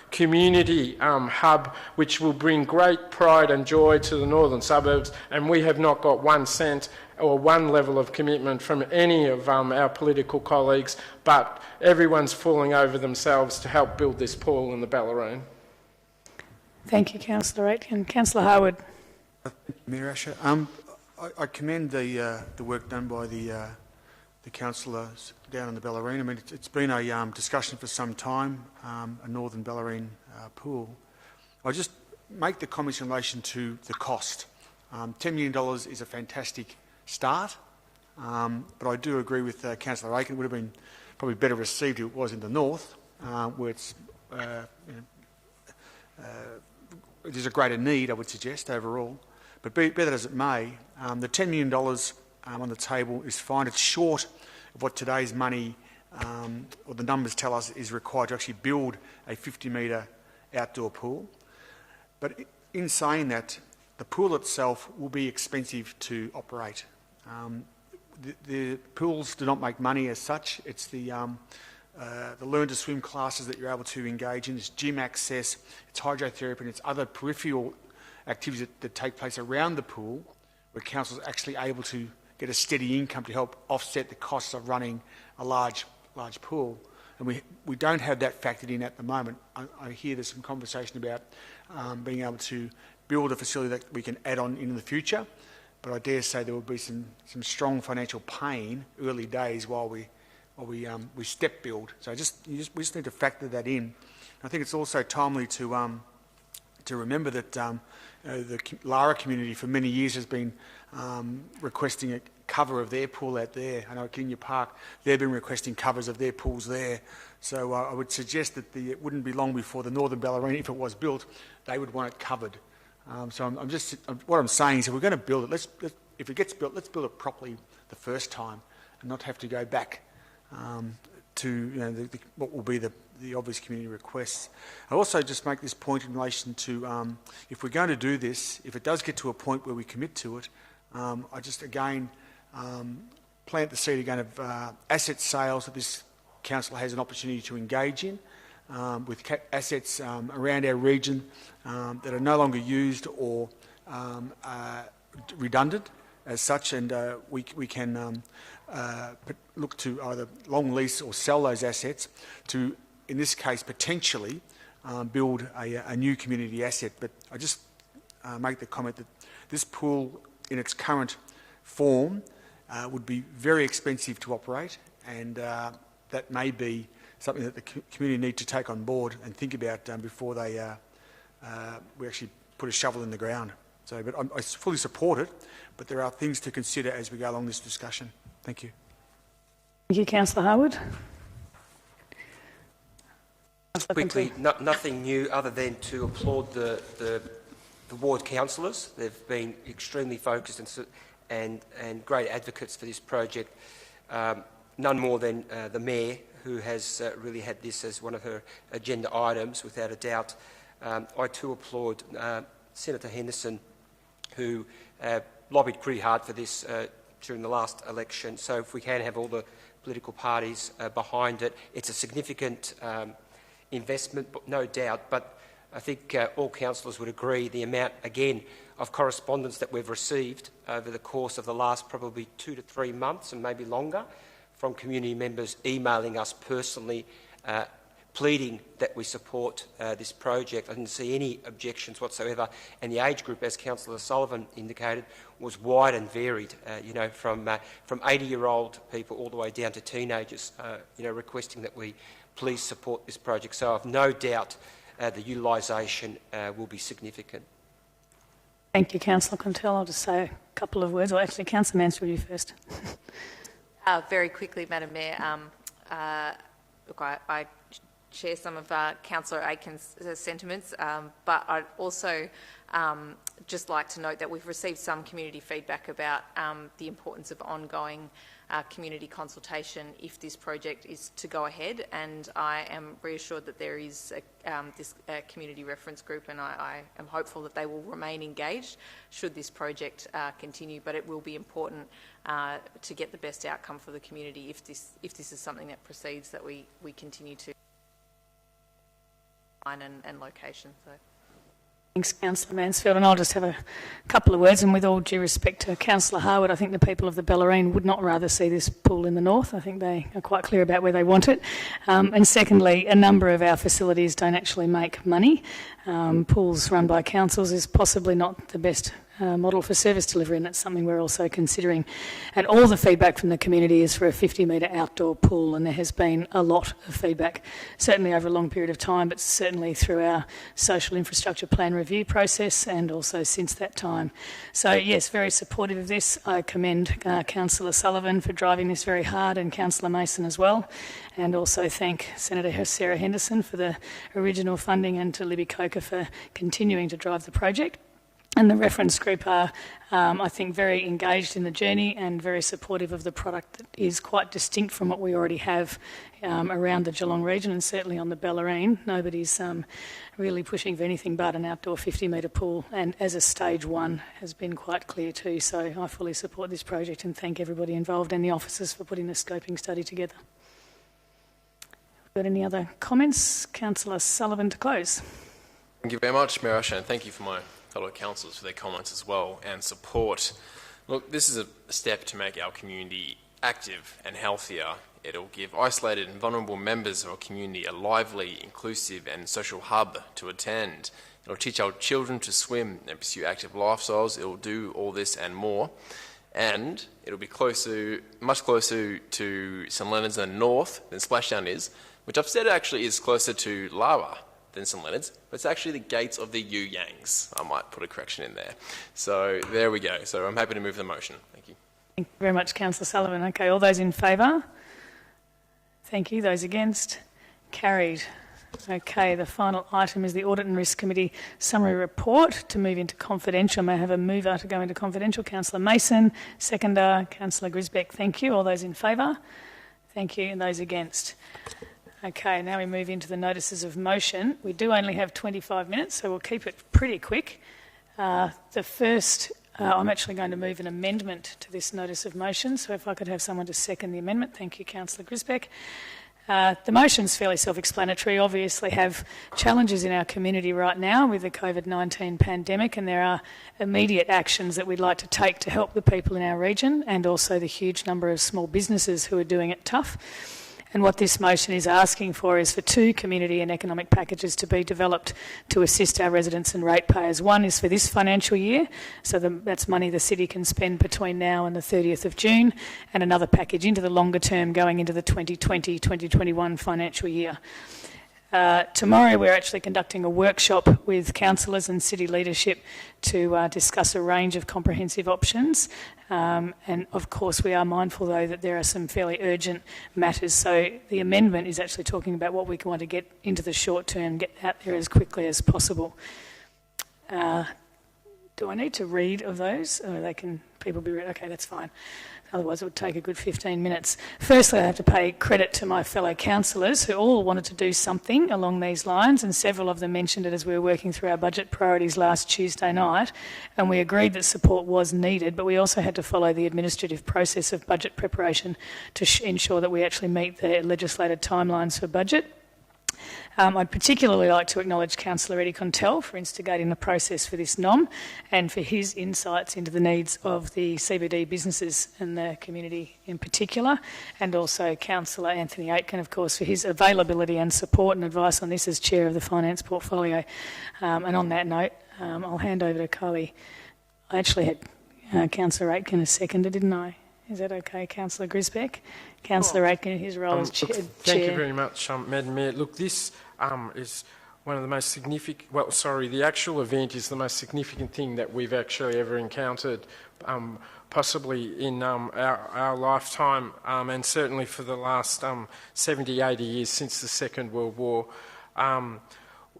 community hub which will bring great pride and joy to the northern suburbs, and we have not got 1 cent or one level of commitment from any of our political colleagues, but everyone's falling over themselves to help build this pool in the Bellarine. Thank you, Councillor Aitken. Councillor Harwood. Mayor Asher, I commend the work done by the councillors down in the Bellarine. I mean, it's been a discussion for some time, a northern Bellarine pool. I just make the comments in relation to the cost. $10 million is a fantastic start, but I do agree with Councillor Aitken. It would have been probably better received if it was in the north, where it's there's a greater need, I would suggest, overall. But be that as it may, the $10 million on the table is fine. It's short of what today's money, or the numbers tell us, is required to actually build a 50-metre outdoor pool. But in saying that, the pool itself will be expensive to operate. The pools do not make money as such. It's the learn to swim classes that you're able to engage in. It's gym access, it's hydrotherapy, and it's other peripheral activities that take place around the pool, where council is actually able to get a steady income to help offset the costs of running a large pool. And we don't have that factored in at the moment. I hear there's some conversation about being able to build a facility that we can add on in the future, but I dare say there will be some strong financial pain early days while we step build. So we just need to factor that in. I think it's also timely to remember that the Lara community for many years has been requesting a cover of their pool out there. I know at Kinya Park they've been requesting covers of their pools there. So I would suggest that it wouldn't be long before the northern Bellarine, if it was built, they would want it covered. So what I'm saying is, if we're going to build it, if it gets built, let's build it properly the first time, and not have to go back to what will be the obvious community requests. I also just make this point in relation to if we're going to do this, if it does get to a point where we commit to it, I just again plant the seed again of asset sales that this council has an opportunity to engage in. With assets around our region that are no longer used or redundant as such, and we can look to either long lease or sell those assets to, in this case, potentially build a new community asset. But I just make the comment that this pool in its current form would be very expensive to operate, and that may be something that the community need to take on board and think about before we actually put a shovel in the ground. So, but I fully support it, but there are things to consider as we go along this discussion. Thank you. Thank you, Councillor Harwood. Quickly, nothing new other than to applaud the ward councillors. They've been extremely focused and great advocates for this project. None more than the Mayor, who has really had this as one of her agenda items, without a doubt. I too applaud Senator Henderson, who lobbied pretty hard for this during the last election. So if we can have all the political parties behind it, it's a significant investment, no doubt. But I think all councillors would agree the amount, again, of correspondence that we've received over the course of the last probably 2 to 3 months and maybe longer from community members emailing us personally, pleading that we support this project. I didn't see any objections whatsoever, and the age group, as Councillor Sullivan indicated, was wide and varied. You know, from 80-year-old people all the way down to teenagers. You know, requesting that we please support this project. So I've no doubt the utilisation will be significant. Thank you, Councillor Contell. I'll just say a couple of words. Well, actually, Councillor Mansfield, you first. Very quickly, Madam Mayor. Look, I share some of Councillor Aiken's sentiments, but I'd also just like to note that we've received some community feedback about the importance of ongoing community consultation if this project is to go ahead, and I am reassured that there is this community reference group, and I am hopeful that they will remain engaged should this project continue, but it will be important to get the best outcome for the community if this is something that proceeds, that we continue to and location. So. Thanks, Councillor Mansfield. And I'll just have a couple of words. And with all due respect to Councillor Harwood, I think the people of the Bellarine would not rather see this pool in the north. I think they are quite clear about where they want it. And secondly, a number of our facilities don't actually make money. Pools run by councils is possibly not the best model for service delivery, and that's something we're also considering. And all the feedback from the community is for a 50-metre outdoor pool, and there has been a lot of feedback, certainly over a long period of time, but certainly through our social infrastructure plan review process and also since that time. So yes, very supportive of this. I commend Councillor Sullivan for driving this very hard, and Councillor Mason as well, and also thank Senator Sarah Henderson for the original funding, and to Libby Coker for continuing to drive the project. And the reference group are, I think, very engaged in the journey and very supportive of the product that is quite distinct from what we already have around the Geelong region, and certainly on the Bellarine. Nobody's really pushing for anything but an outdoor 50-metre pool, and as a stage one has been quite clear too. So I fully support this project and thank everybody involved and the officers for putting the scoping study together. Got any other comments? Councillor Sullivan to close. Thank you very much, Mayor Usher, and thank you for my fellow councillors for their comments as well and support. Look, this is a step to make our community active and healthier. It'll give isolated and vulnerable members of our community a lively, inclusive and social hub to attend. It'll teach our children to swim and pursue active lifestyles. It'll do all this and more. And it'll be much closer to St Leonard's in the north than Splashdown is, which I've said actually is closer to Lara than St Leonard's, but it's actually the gates of the Yangs. I might put a correction in there. So there we go. So I'm happy to move the motion. Thank you. Thank you very much, Councillor Sullivan. Okay, all those in favour? Thank you. Those against? Carried. Okay, the final item is the Audit and Risk Committee summary report to move into confidential. May I have a mover to go into confidential? Councillor Mason. Seconder, Councillor Grisbeck. Thank you. All those in favour? Thank you. And those against? Okay, now we move into the notices of motion. We do only have 25 minutes, so we'll keep it pretty quick. The first, I'm actually going to move an amendment to this notice of motion, so if I could have someone to second the amendment. Thank you, Councillor Grisbeck. The motion's fairly self-explanatory. Obviously have challenges in our community right now with the COVID-19 pandemic, and there are immediate actions that we'd like to take to help the people in our region and also the huge number of small businesses who are doing it tough. And what this motion is asking for is for 2 community and economic packages to be developed to assist our residents and ratepayers. One is for this financial year, so that's money the city can spend between now and the 30th of June, and another package into the longer term going into the 2020-2021 financial year. Tomorrow we're actually conducting a workshop with councillors and city leadership to discuss a range of comprehensive options. And of course we are mindful though that there are some fairly urgent matters. So the amendment is actually talking about what we want to get into the short term, get out there as quickly as possible. Do I need to read of those? Or people be read? Okay, that's fine. Otherwise it would take a good 15 minutes. Firstly, I have to pay credit to my fellow councillors who all wanted to do something along these lines, and several of them mentioned it as we were working through our budget priorities last Tuesday night, and we agreed that support was needed, but we also had to follow the administrative process of budget preparation to ensure that we actually meet the legislated timelines for budget. I'd particularly like to acknowledge Councillor Eddie Contell for instigating the process for this NOM and for his insights into the needs of the CBD businesses and the community in particular, and also Councillor Anthony Aitken, of course, for his availability and support and advice on this as Chair of the Finance Portfolio. And on that note, I'll hand over to Kylie. I actually had Councillor Aitken as seconder, didn't I? Is that okay, Councillor Grisbeck? Councillor Aitken, his role as Chair. Thank you very much, Madam Mayor. Look, this is one of the most significant, the actual event is the most significant thing that we've actually ever encountered, possibly in our lifetime, and certainly for the last 70, 80 years since the Second World War.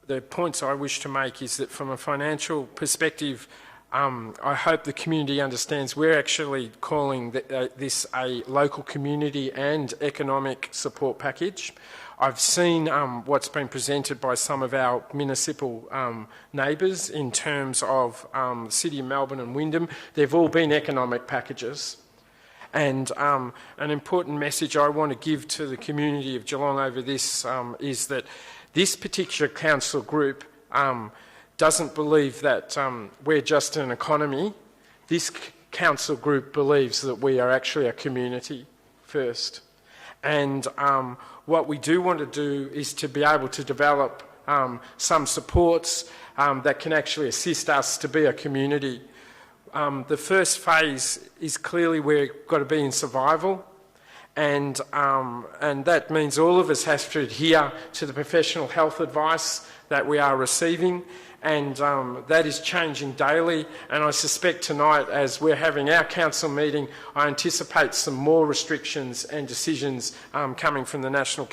The points I wish to make is that from a financial perspective, I hope the community understands we're actually calling this a local community and economic support package. I've seen what's been presented by some of our municipal neighbours in terms of the City of Melbourne and Wyndham. They've all been economic packages. And an important message I want to give to the community of Geelong over this is that this particular council group doesn't believe that we're just an economy. This council group believes that we are actually a community first. And what we do want to do is to be able to develop some supports that can actually assist us to be a community. The first phase is clearly we've got to be in survival. And that means all of us have to adhere to the professional health advice that we are receiving, and that is changing daily. And I suspect tonight, as we're having our council meeting, I anticipate some more restrictions and decisions coming from the National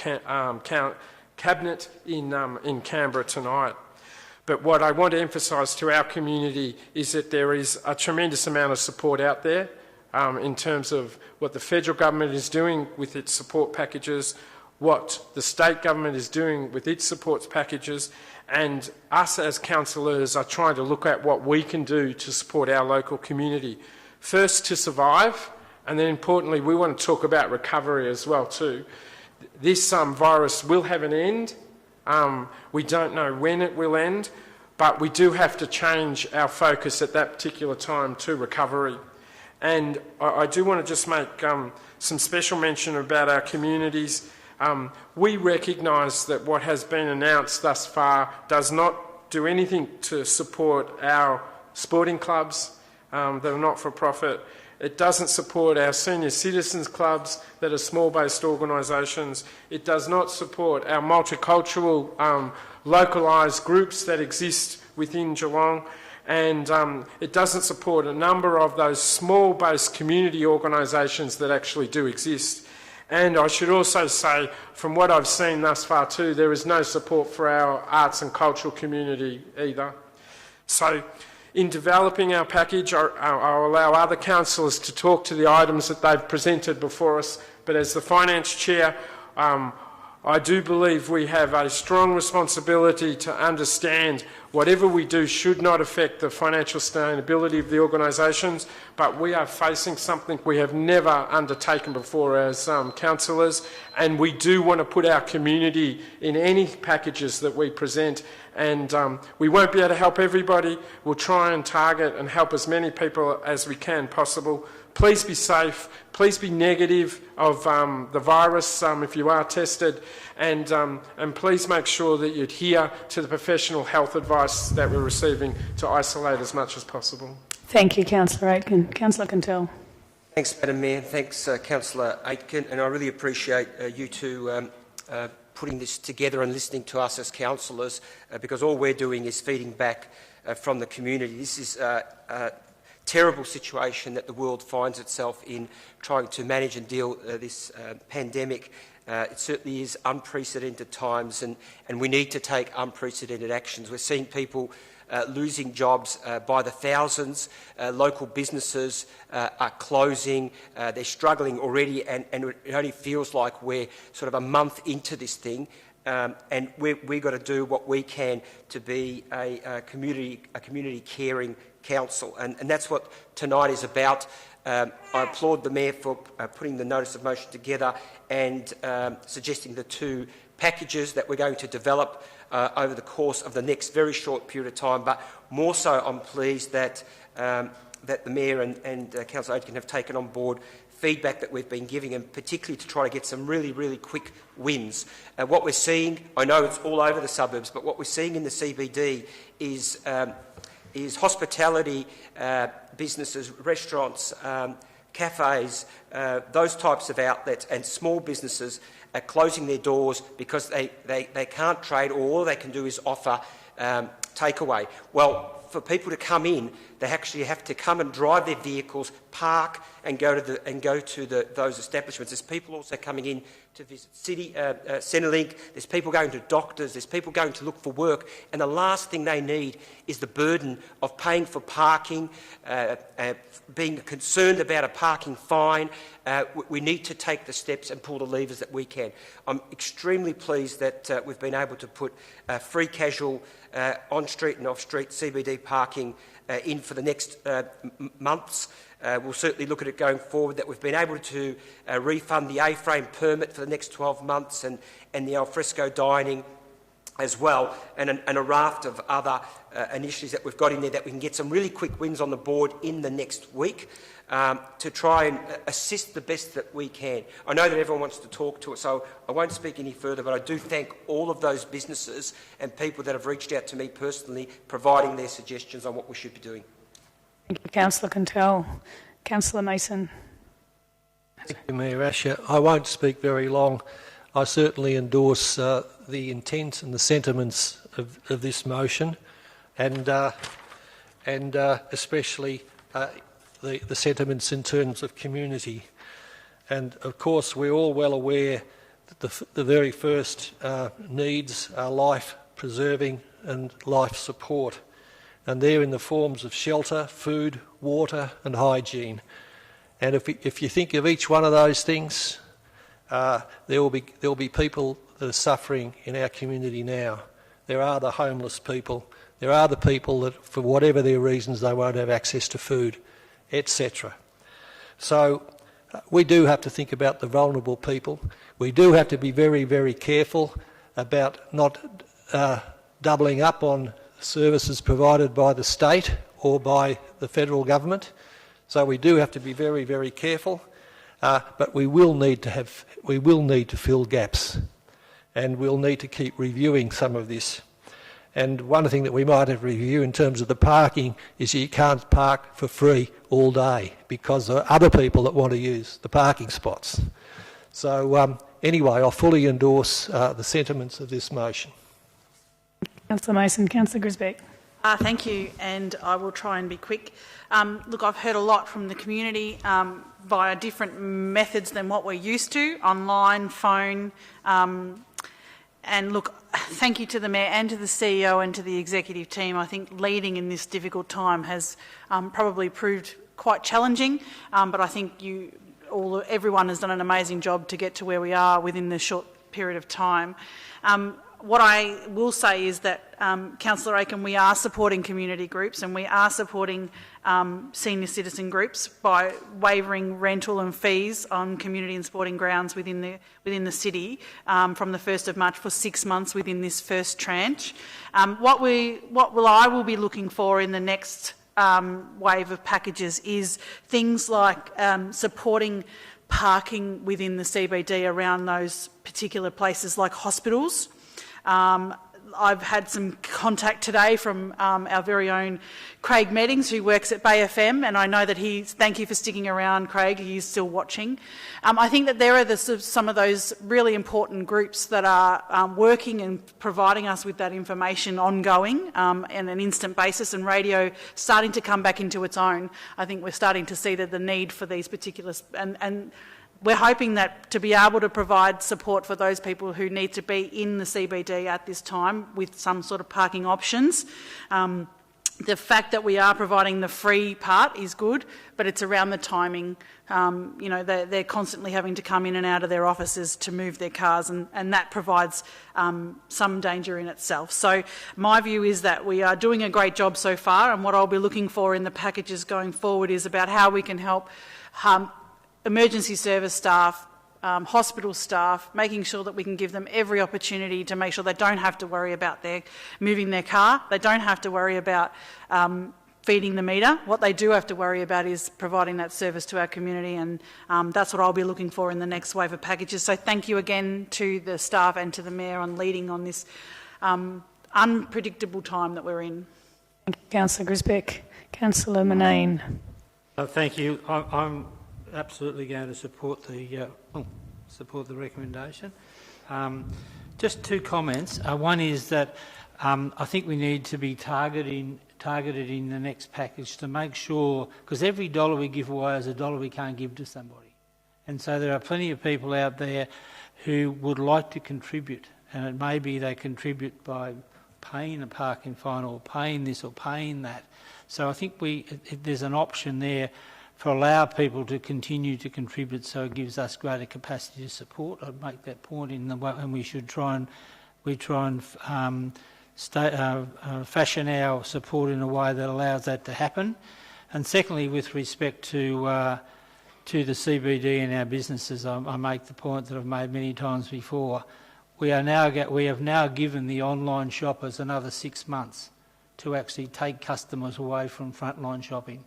Cabinet in Canberra tonight. But what I want to emphasise to our community is that there is a tremendous amount of support out there in terms of what the federal government is doing with its support packages, what the state government is doing with its support packages, and us as councillors are trying to look at what we can do to support our local community. First, to survive, and then importantly, we want to talk about recovery as well too. This virus will have an end. We don't know when it will end, but we do have to change our focus at that particular time to recovery. And I do want to just make some special mention about our communities. We recognise that what has been announced thus far does not do anything to support our sporting clubs that are not-for-profit. It doesn't support our senior citizens clubs that are small-based organisations. It does not support our multicultural localised groups that exist within Geelong. And it doesn't support a number of those small-based community organisations that actually do exist. And I should also say, from what I've seen thus far too, there is no support for our arts and cultural community either. So in developing our package, I'll allow other councillors to talk to the items that they've presented before us, but as the Finance Chair, I do believe we have a strong responsibility to understand whatever we do should not affect the financial sustainability of the organisations, but we are facing something we have never undertaken before as councillors, and we do want to put our community in any packages that we present, and we won't be able to help everybody. We'll try and target and help as many people as we can possible. Please be safe. Please be negative of the virus if you are tested, and please make sure that you adhere to the professional health advice that we're receiving to isolate as much as possible. Thank you, Councillor Aitken. Councillor Contell. Thanks, Madam Mayor. Thanks, Councillor Aitken, and I really appreciate you two putting this together and listening to us as councillors, because all we're doing is feeding back from the community. This is terrible situation that the world finds itself in, trying to manage and deal with this pandemic. It certainly is unprecedented times, and we need to take unprecedented actions. We're seeing people losing jobs by the thousands. Local businesses are closing. They're struggling already, and it only feels like we're sort of a month into this thing. And we've got to do what we can to be a community caring council, and that's what tonight is about. I applaud the Mayor for putting the notice of motion together and suggesting the two packages that we're going to develop over the course of the next very short period of time. But more so, I'm pleased that that the Mayor and Councillor Aitken have taken on board feedback that we've been giving, and particularly to try to get some really, really quick wins. What we're seeing, I know it's all over the suburbs, but what we're seeing in the CBD is hospitality businesses, restaurants, cafes, those types of outlets and small businesses are closing their doors because they can't trade, or all they can do is offer takeaway. Well, for people to come in, they actually have to come and drive their vehicles, park, and go to those establishments. There's people also coming in to visit Centrelink. There's people going to doctors. There's people going to look for work. And the last thing they need is the burden of paying for parking, being concerned about a parking fine. We need to take the steps and pull the levers that we can. I'm extremely pleased that we've been able to put free casual on-street and off-street CBD parking in for the next months. We'll certainly look at it going forward, that we've been able to refund the A-frame permit for the next 12 months and the alfresco dining as well, and a raft of other initiatives that we've got in there that we can get some really quick wins on the board in the next week to try and assist the best that we can. I know that everyone wants to talk to it, so I won't speak any further, but I do thank all of those businesses and people that have reached out to me personally, providing their suggestions on what we should be doing. Thank you, Councillor Contell. Councillor Mason. Thank you, Mayor Asher. I won't speak very long. I certainly endorse the intent and the sentiments of this motion, and especially the sentiments in terms of community. And of course, we're all well aware that the very first needs are life preserving and life support, and they're in the forms of shelter, food, water, and hygiene. And if you think of each one of those things, there will be people that are suffering in our community now. There are the homeless people. There are the people that, for whatever their reasons, they won't have access to food, etc. So we do have to think about the vulnerable people. We do have to be very, very careful about not doubling up on services provided by the state or by the federal government. So we do have to be very, very careful. But we will need to fill gaps, and we'll need to keep reviewing some of this. And one thing that we might have to review in terms of the parking is you can't park for free all day because there are other people that want to use the parking spots. So anyway, I fully endorse the sentiments of this motion. Councillor Mason. Councillor Grisbeck. Thank you, and I will try and be quick. Look, I've heard a lot from the community via different methods than what we're used to, online, phone, and look, thank you to the Mayor and to the CEO and to the executive team. I think leading in this difficult time has probably proved quite challenging, but I think everyone has done an amazing job to get to where we are within the short period of time. What I will say is that, Councillor Aitken, we are supporting community groups and we are supporting senior citizen groups by waiving rental and fees on community and sporting grounds within the city from the 1st of March for 6 months within this first tranche. What I will be looking for in the next wave of packages is things like supporting parking within the CBD around those particular places like hospitals. I've had some contact today from our very own Craig Meddings, who works at Bay FM, and I know that thank you for sticking around, Craig, he's still watching. I think that there are some of those really important groups that are working and providing us with that information ongoing on an instant basis, and radio starting to come back into its own. I think we're starting to see that the need for these particulars, and we're hoping that to be able to provide support for those people who need to be in the CBD at this time with some sort of parking options. The fact that we are providing the free part is good, but it's around the timing. They're constantly having to come in and out of their offices to move their cars, and that provides some danger in itself. So my view is that we are doing a great job so far, and what I'll be looking for in the packages going forward is about how we can help emergency service staff, hospital staff, making sure that we can give them every opportunity to make sure they don't have to worry about moving their car, they don't have to worry about feeding the meter. What they do have to worry about is providing that service to our community, and that's what I'll be looking for in the next wave of packages. So thank you again to the staff and to the Mayor on leading on this unpredictable time that we're in. Thank you, Councillor Grisbeck. Councillor Manane. Thank you. I'm absolutely going to support the recommendation. Just two comments. One is that I think we need to be targeted in the next package to make sure, because every dollar we give away is a dollar we can't give to somebody. And so there are plenty of people out there who would like to contribute, and it may be they contribute by paying a parking fine or paying this or paying that. So I think there's an option there for allow people to continue to contribute, so it gives us greater capacity to support. I'd make that point in the way, and we should try and fashion our support in a way that allows that to happen. And secondly, with respect to the CBD and our businesses, I make the point that I've made many times before. We have now given the online shoppers another 6 months to actually take customers away from frontline shopping.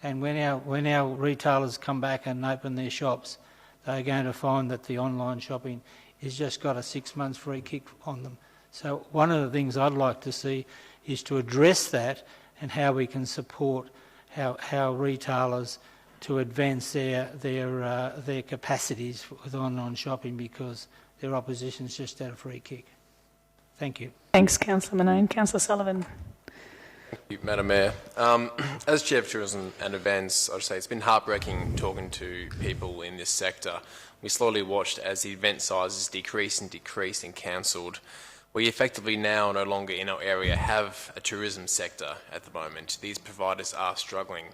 And when our retailers come back and open their shops, they're going to find that the online shopping has just got a 6 months free kick on them. So one of the things I'd like to see is to address that and how we can support how retailers to advance their capacities with online shopping, because their opposition's just had a free kick. Thank you. Thanks, Councillor Manane. Councillor Sullivan. Thank you, Madam Mayor. As Chair of Tourism and Events, I'd say it's been heartbreaking talking to people in this sector. We slowly watched as the event sizes decreased and cancelled. We effectively now no longer in our area have a tourism sector at the moment. These providers are struggling.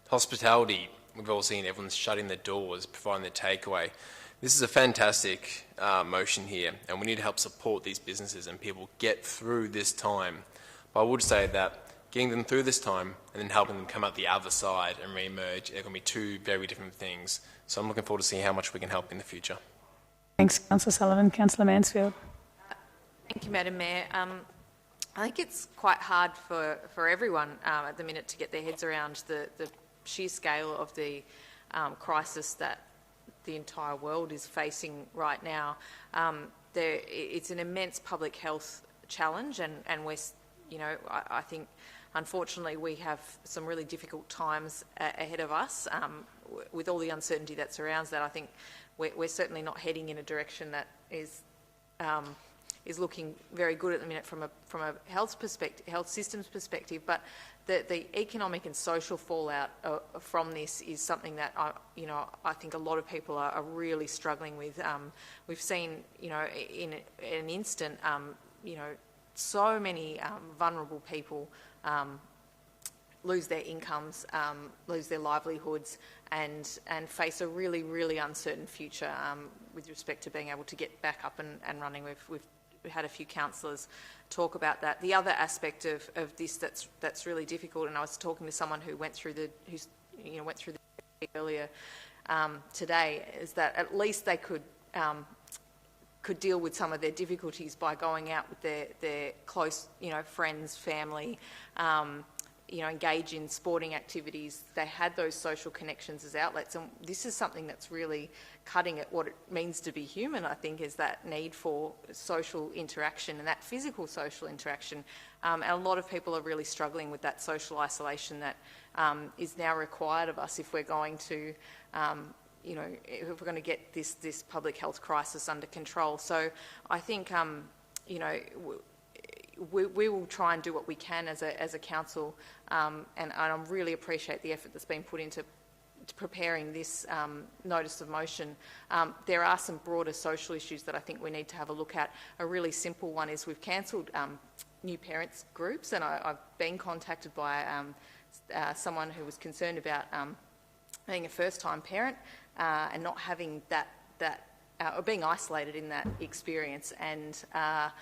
Hospitality, we've all seen everyone's shutting their doors, providing their takeaway. This is a fantastic motion here, and we need to help support these businesses and people get through this time. But I would say that getting them through this time and then helping them come out the other side and re-emerge, they're going to be two very different things. So I'm looking forward to seeing how much we can help in the future. Thanks, Councillor Sullivan. Councillor Mansfield. Thank you, Madam Mayor. I think it's quite hard for everyone at the minute to get their heads around the sheer scale of the crisis that the entire world is facing right now. It's an immense public health challenge, and we're, I think, unfortunately, we have some really difficult times ahead of us. With all the uncertainty that surrounds that, I think we're certainly not heading in a direction that is looking very good at the minute from a health systems perspective. But the economic and social fallout from this is something that I think a lot of people are really struggling with. We've seen, in an instant, so many vulnerable people lose their incomes, lose their livelihoods, and face a really, really uncertain future with respect to being able to get back up and running. We've had a few councillors talk about that. The other aspect of this that's really difficult, and I was talking to someone who went through the earlier today, is that at least they could deal with some of their difficulties by going out with their close, friends, family, engage in sporting activities. They had those social connections as outlets, and this is something that's really cutting at what it means to be human, I think, is that need for social interaction and that physical social interaction. And a lot of people are really struggling with that social isolation that is now required of us if we're going to if we're going to get this public health crisis under control. So I think, we will try and do what we can as a council, and I really appreciate the effort that's been put into preparing this notice of motion. There are some broader social issues that I think we need to have a look at. A really simple one is we've cancelled new parents groups, and I've been contacted by someone who was concerned about being a first-time parent and not having that or being isolated in that experience. And are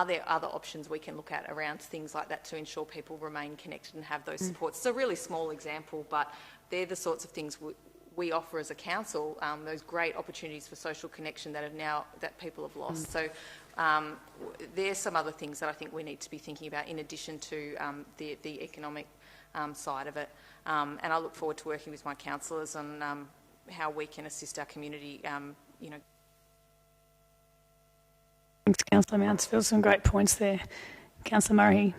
there other options we can look at around things like that to ensure people remain connected and have those supports? It's a really small example, but they're the sorts of things we offer as a council, those great opportunities for social connection that people have lost. So there's some other things that I think we need to be thinking about in addition to the economic side of it. And I look forward to working with my councillors on how we can assist our community, Thanks, Councillor Mountsfield. Some great points there. Councillor Murray.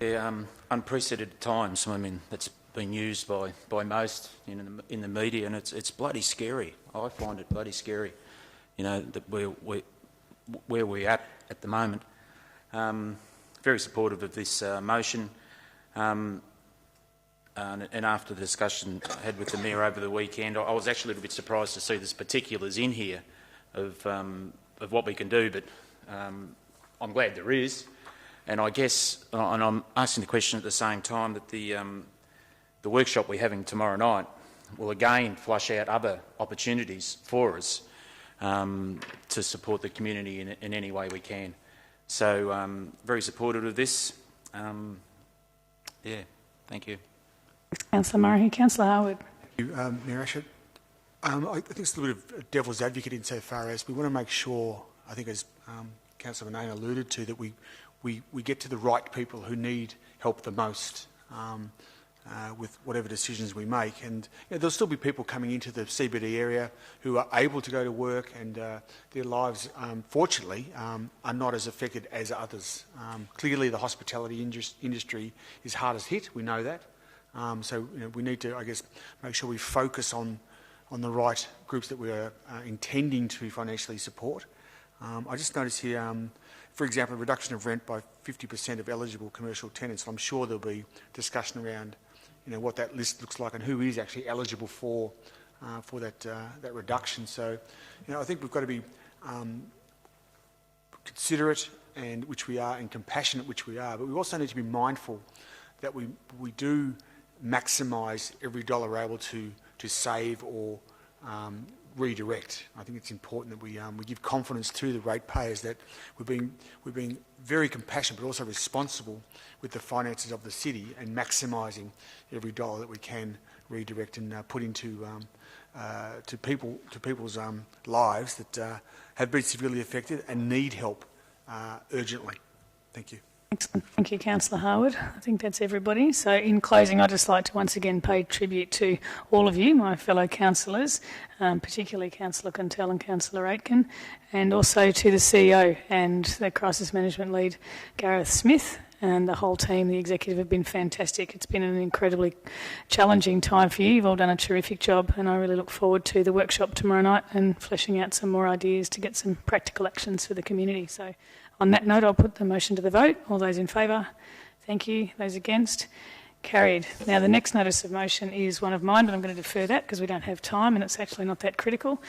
Yeah, unprecedented times. I mean, that's been used by most in the media, and it's bloody scary. I find it bloody scary. That where we're at the moment. Very supportive of this motion. And after the discussion I had with the Mayor over the weekend, I was actually a little bit surprised to see there's particulars in here of what we can do, but I'm glad there is. And I guess, and I'm asking the question at the same time, that the workshop we're having tomorrow night will again flush out other opportunities for us to support the community in any way we can. So very supportive of this. Yeah, thank you. Councillor Murray. Councillor Harwood. Thank you, Mayor Ashford. I think it's a little bit of devil's advocate insofar as we want to make sure, I think as Councillor Manane alluded to, that we get to the right people who need help the most with whatever decisions we make. And there'll still be people coming into the CBD area who are able to go to work, and their lives, fortunately, are not as affected as others. Clearly, the hospitality industry is hardest hit. We know that. So we need to, I guess, make sure we focus on the right groups that we are intending to financially support. I just noticed here, for example, a reduction of rent by 50% of eligible commercial tenants. I'm sure there'll be discussion around, what that list looks like and who is actually eligible for that reduction. So, I think we've got to be considerate, and which we are, and compassionate, which we are. But we also need to be mindful that we do maximise every dollar we're able to save or redirect. I think it's important that we give confidence to the ratepayers that we're being very compassionate but also responsible with the finances of the city, and maximising every dollar that we can redirect and put into to people's lives that have been severely affected and need help urgently. Thank you. Excellent. Thank you, Councillor Harwood. I think that's everybody. So in closing, I'd just like to once again pay tribute to all of you, my fellow councillors, particularly Councillor Quintel and Councillor Aitken, and also to the CEO and the Crisis Management Lead, Gareth Smith, and the whole team, the executive, have been fantastic. It's been an incredibly challenging time for you. You've all done a terrific job, and I really look forward to the workshop tomorrow night and fleshing out some more ideas to get some practical actions for the community. So on that note, I'll put the motion to the vote. All those in favour? Thank you. Those against? Carried. Now, the next notice of motion is one of mine, but I'm going to defer that because we don't have time and it's actually not that critical.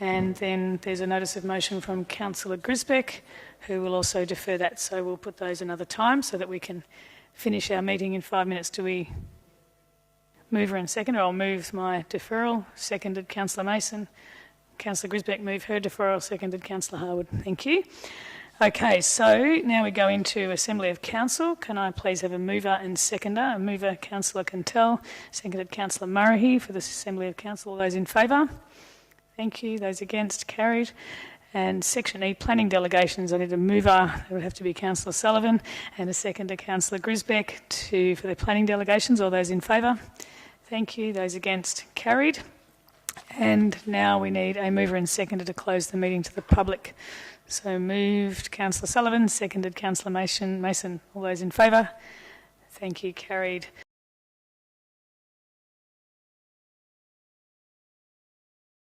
And then there's a notice of motion from Councillor Grisbeck, who will also defer that. So we'll put those another time so that we can finish our meeting in 5 minutes. Do we move her and second? Or I'll move my deferral. Seconded Councillor Mason. Councillor Grisbeck moved her deferral. Seconded Councillor Harwood. Thank you. Okay, so now we go into Assembly of Council. Can I please have a mover and seconder? A mover, Councillor Quintel, seconded Councillor Murray for the Assembly of Council. All those in favour? Thank you. Those against? Carried. And Section E, Planning Delegations. I need a mover. It would have to be Councillor Sullivan, and a seconder, Councillor Grisbeck, for the Planning Delegations. All those in favour? Thank you. Those against? Carried. And now we need a mover and seconder to close the meeting to the public. So moved Councillor Sullivan, seconded Councillor Mason. All those in favour? Thank you. Carried.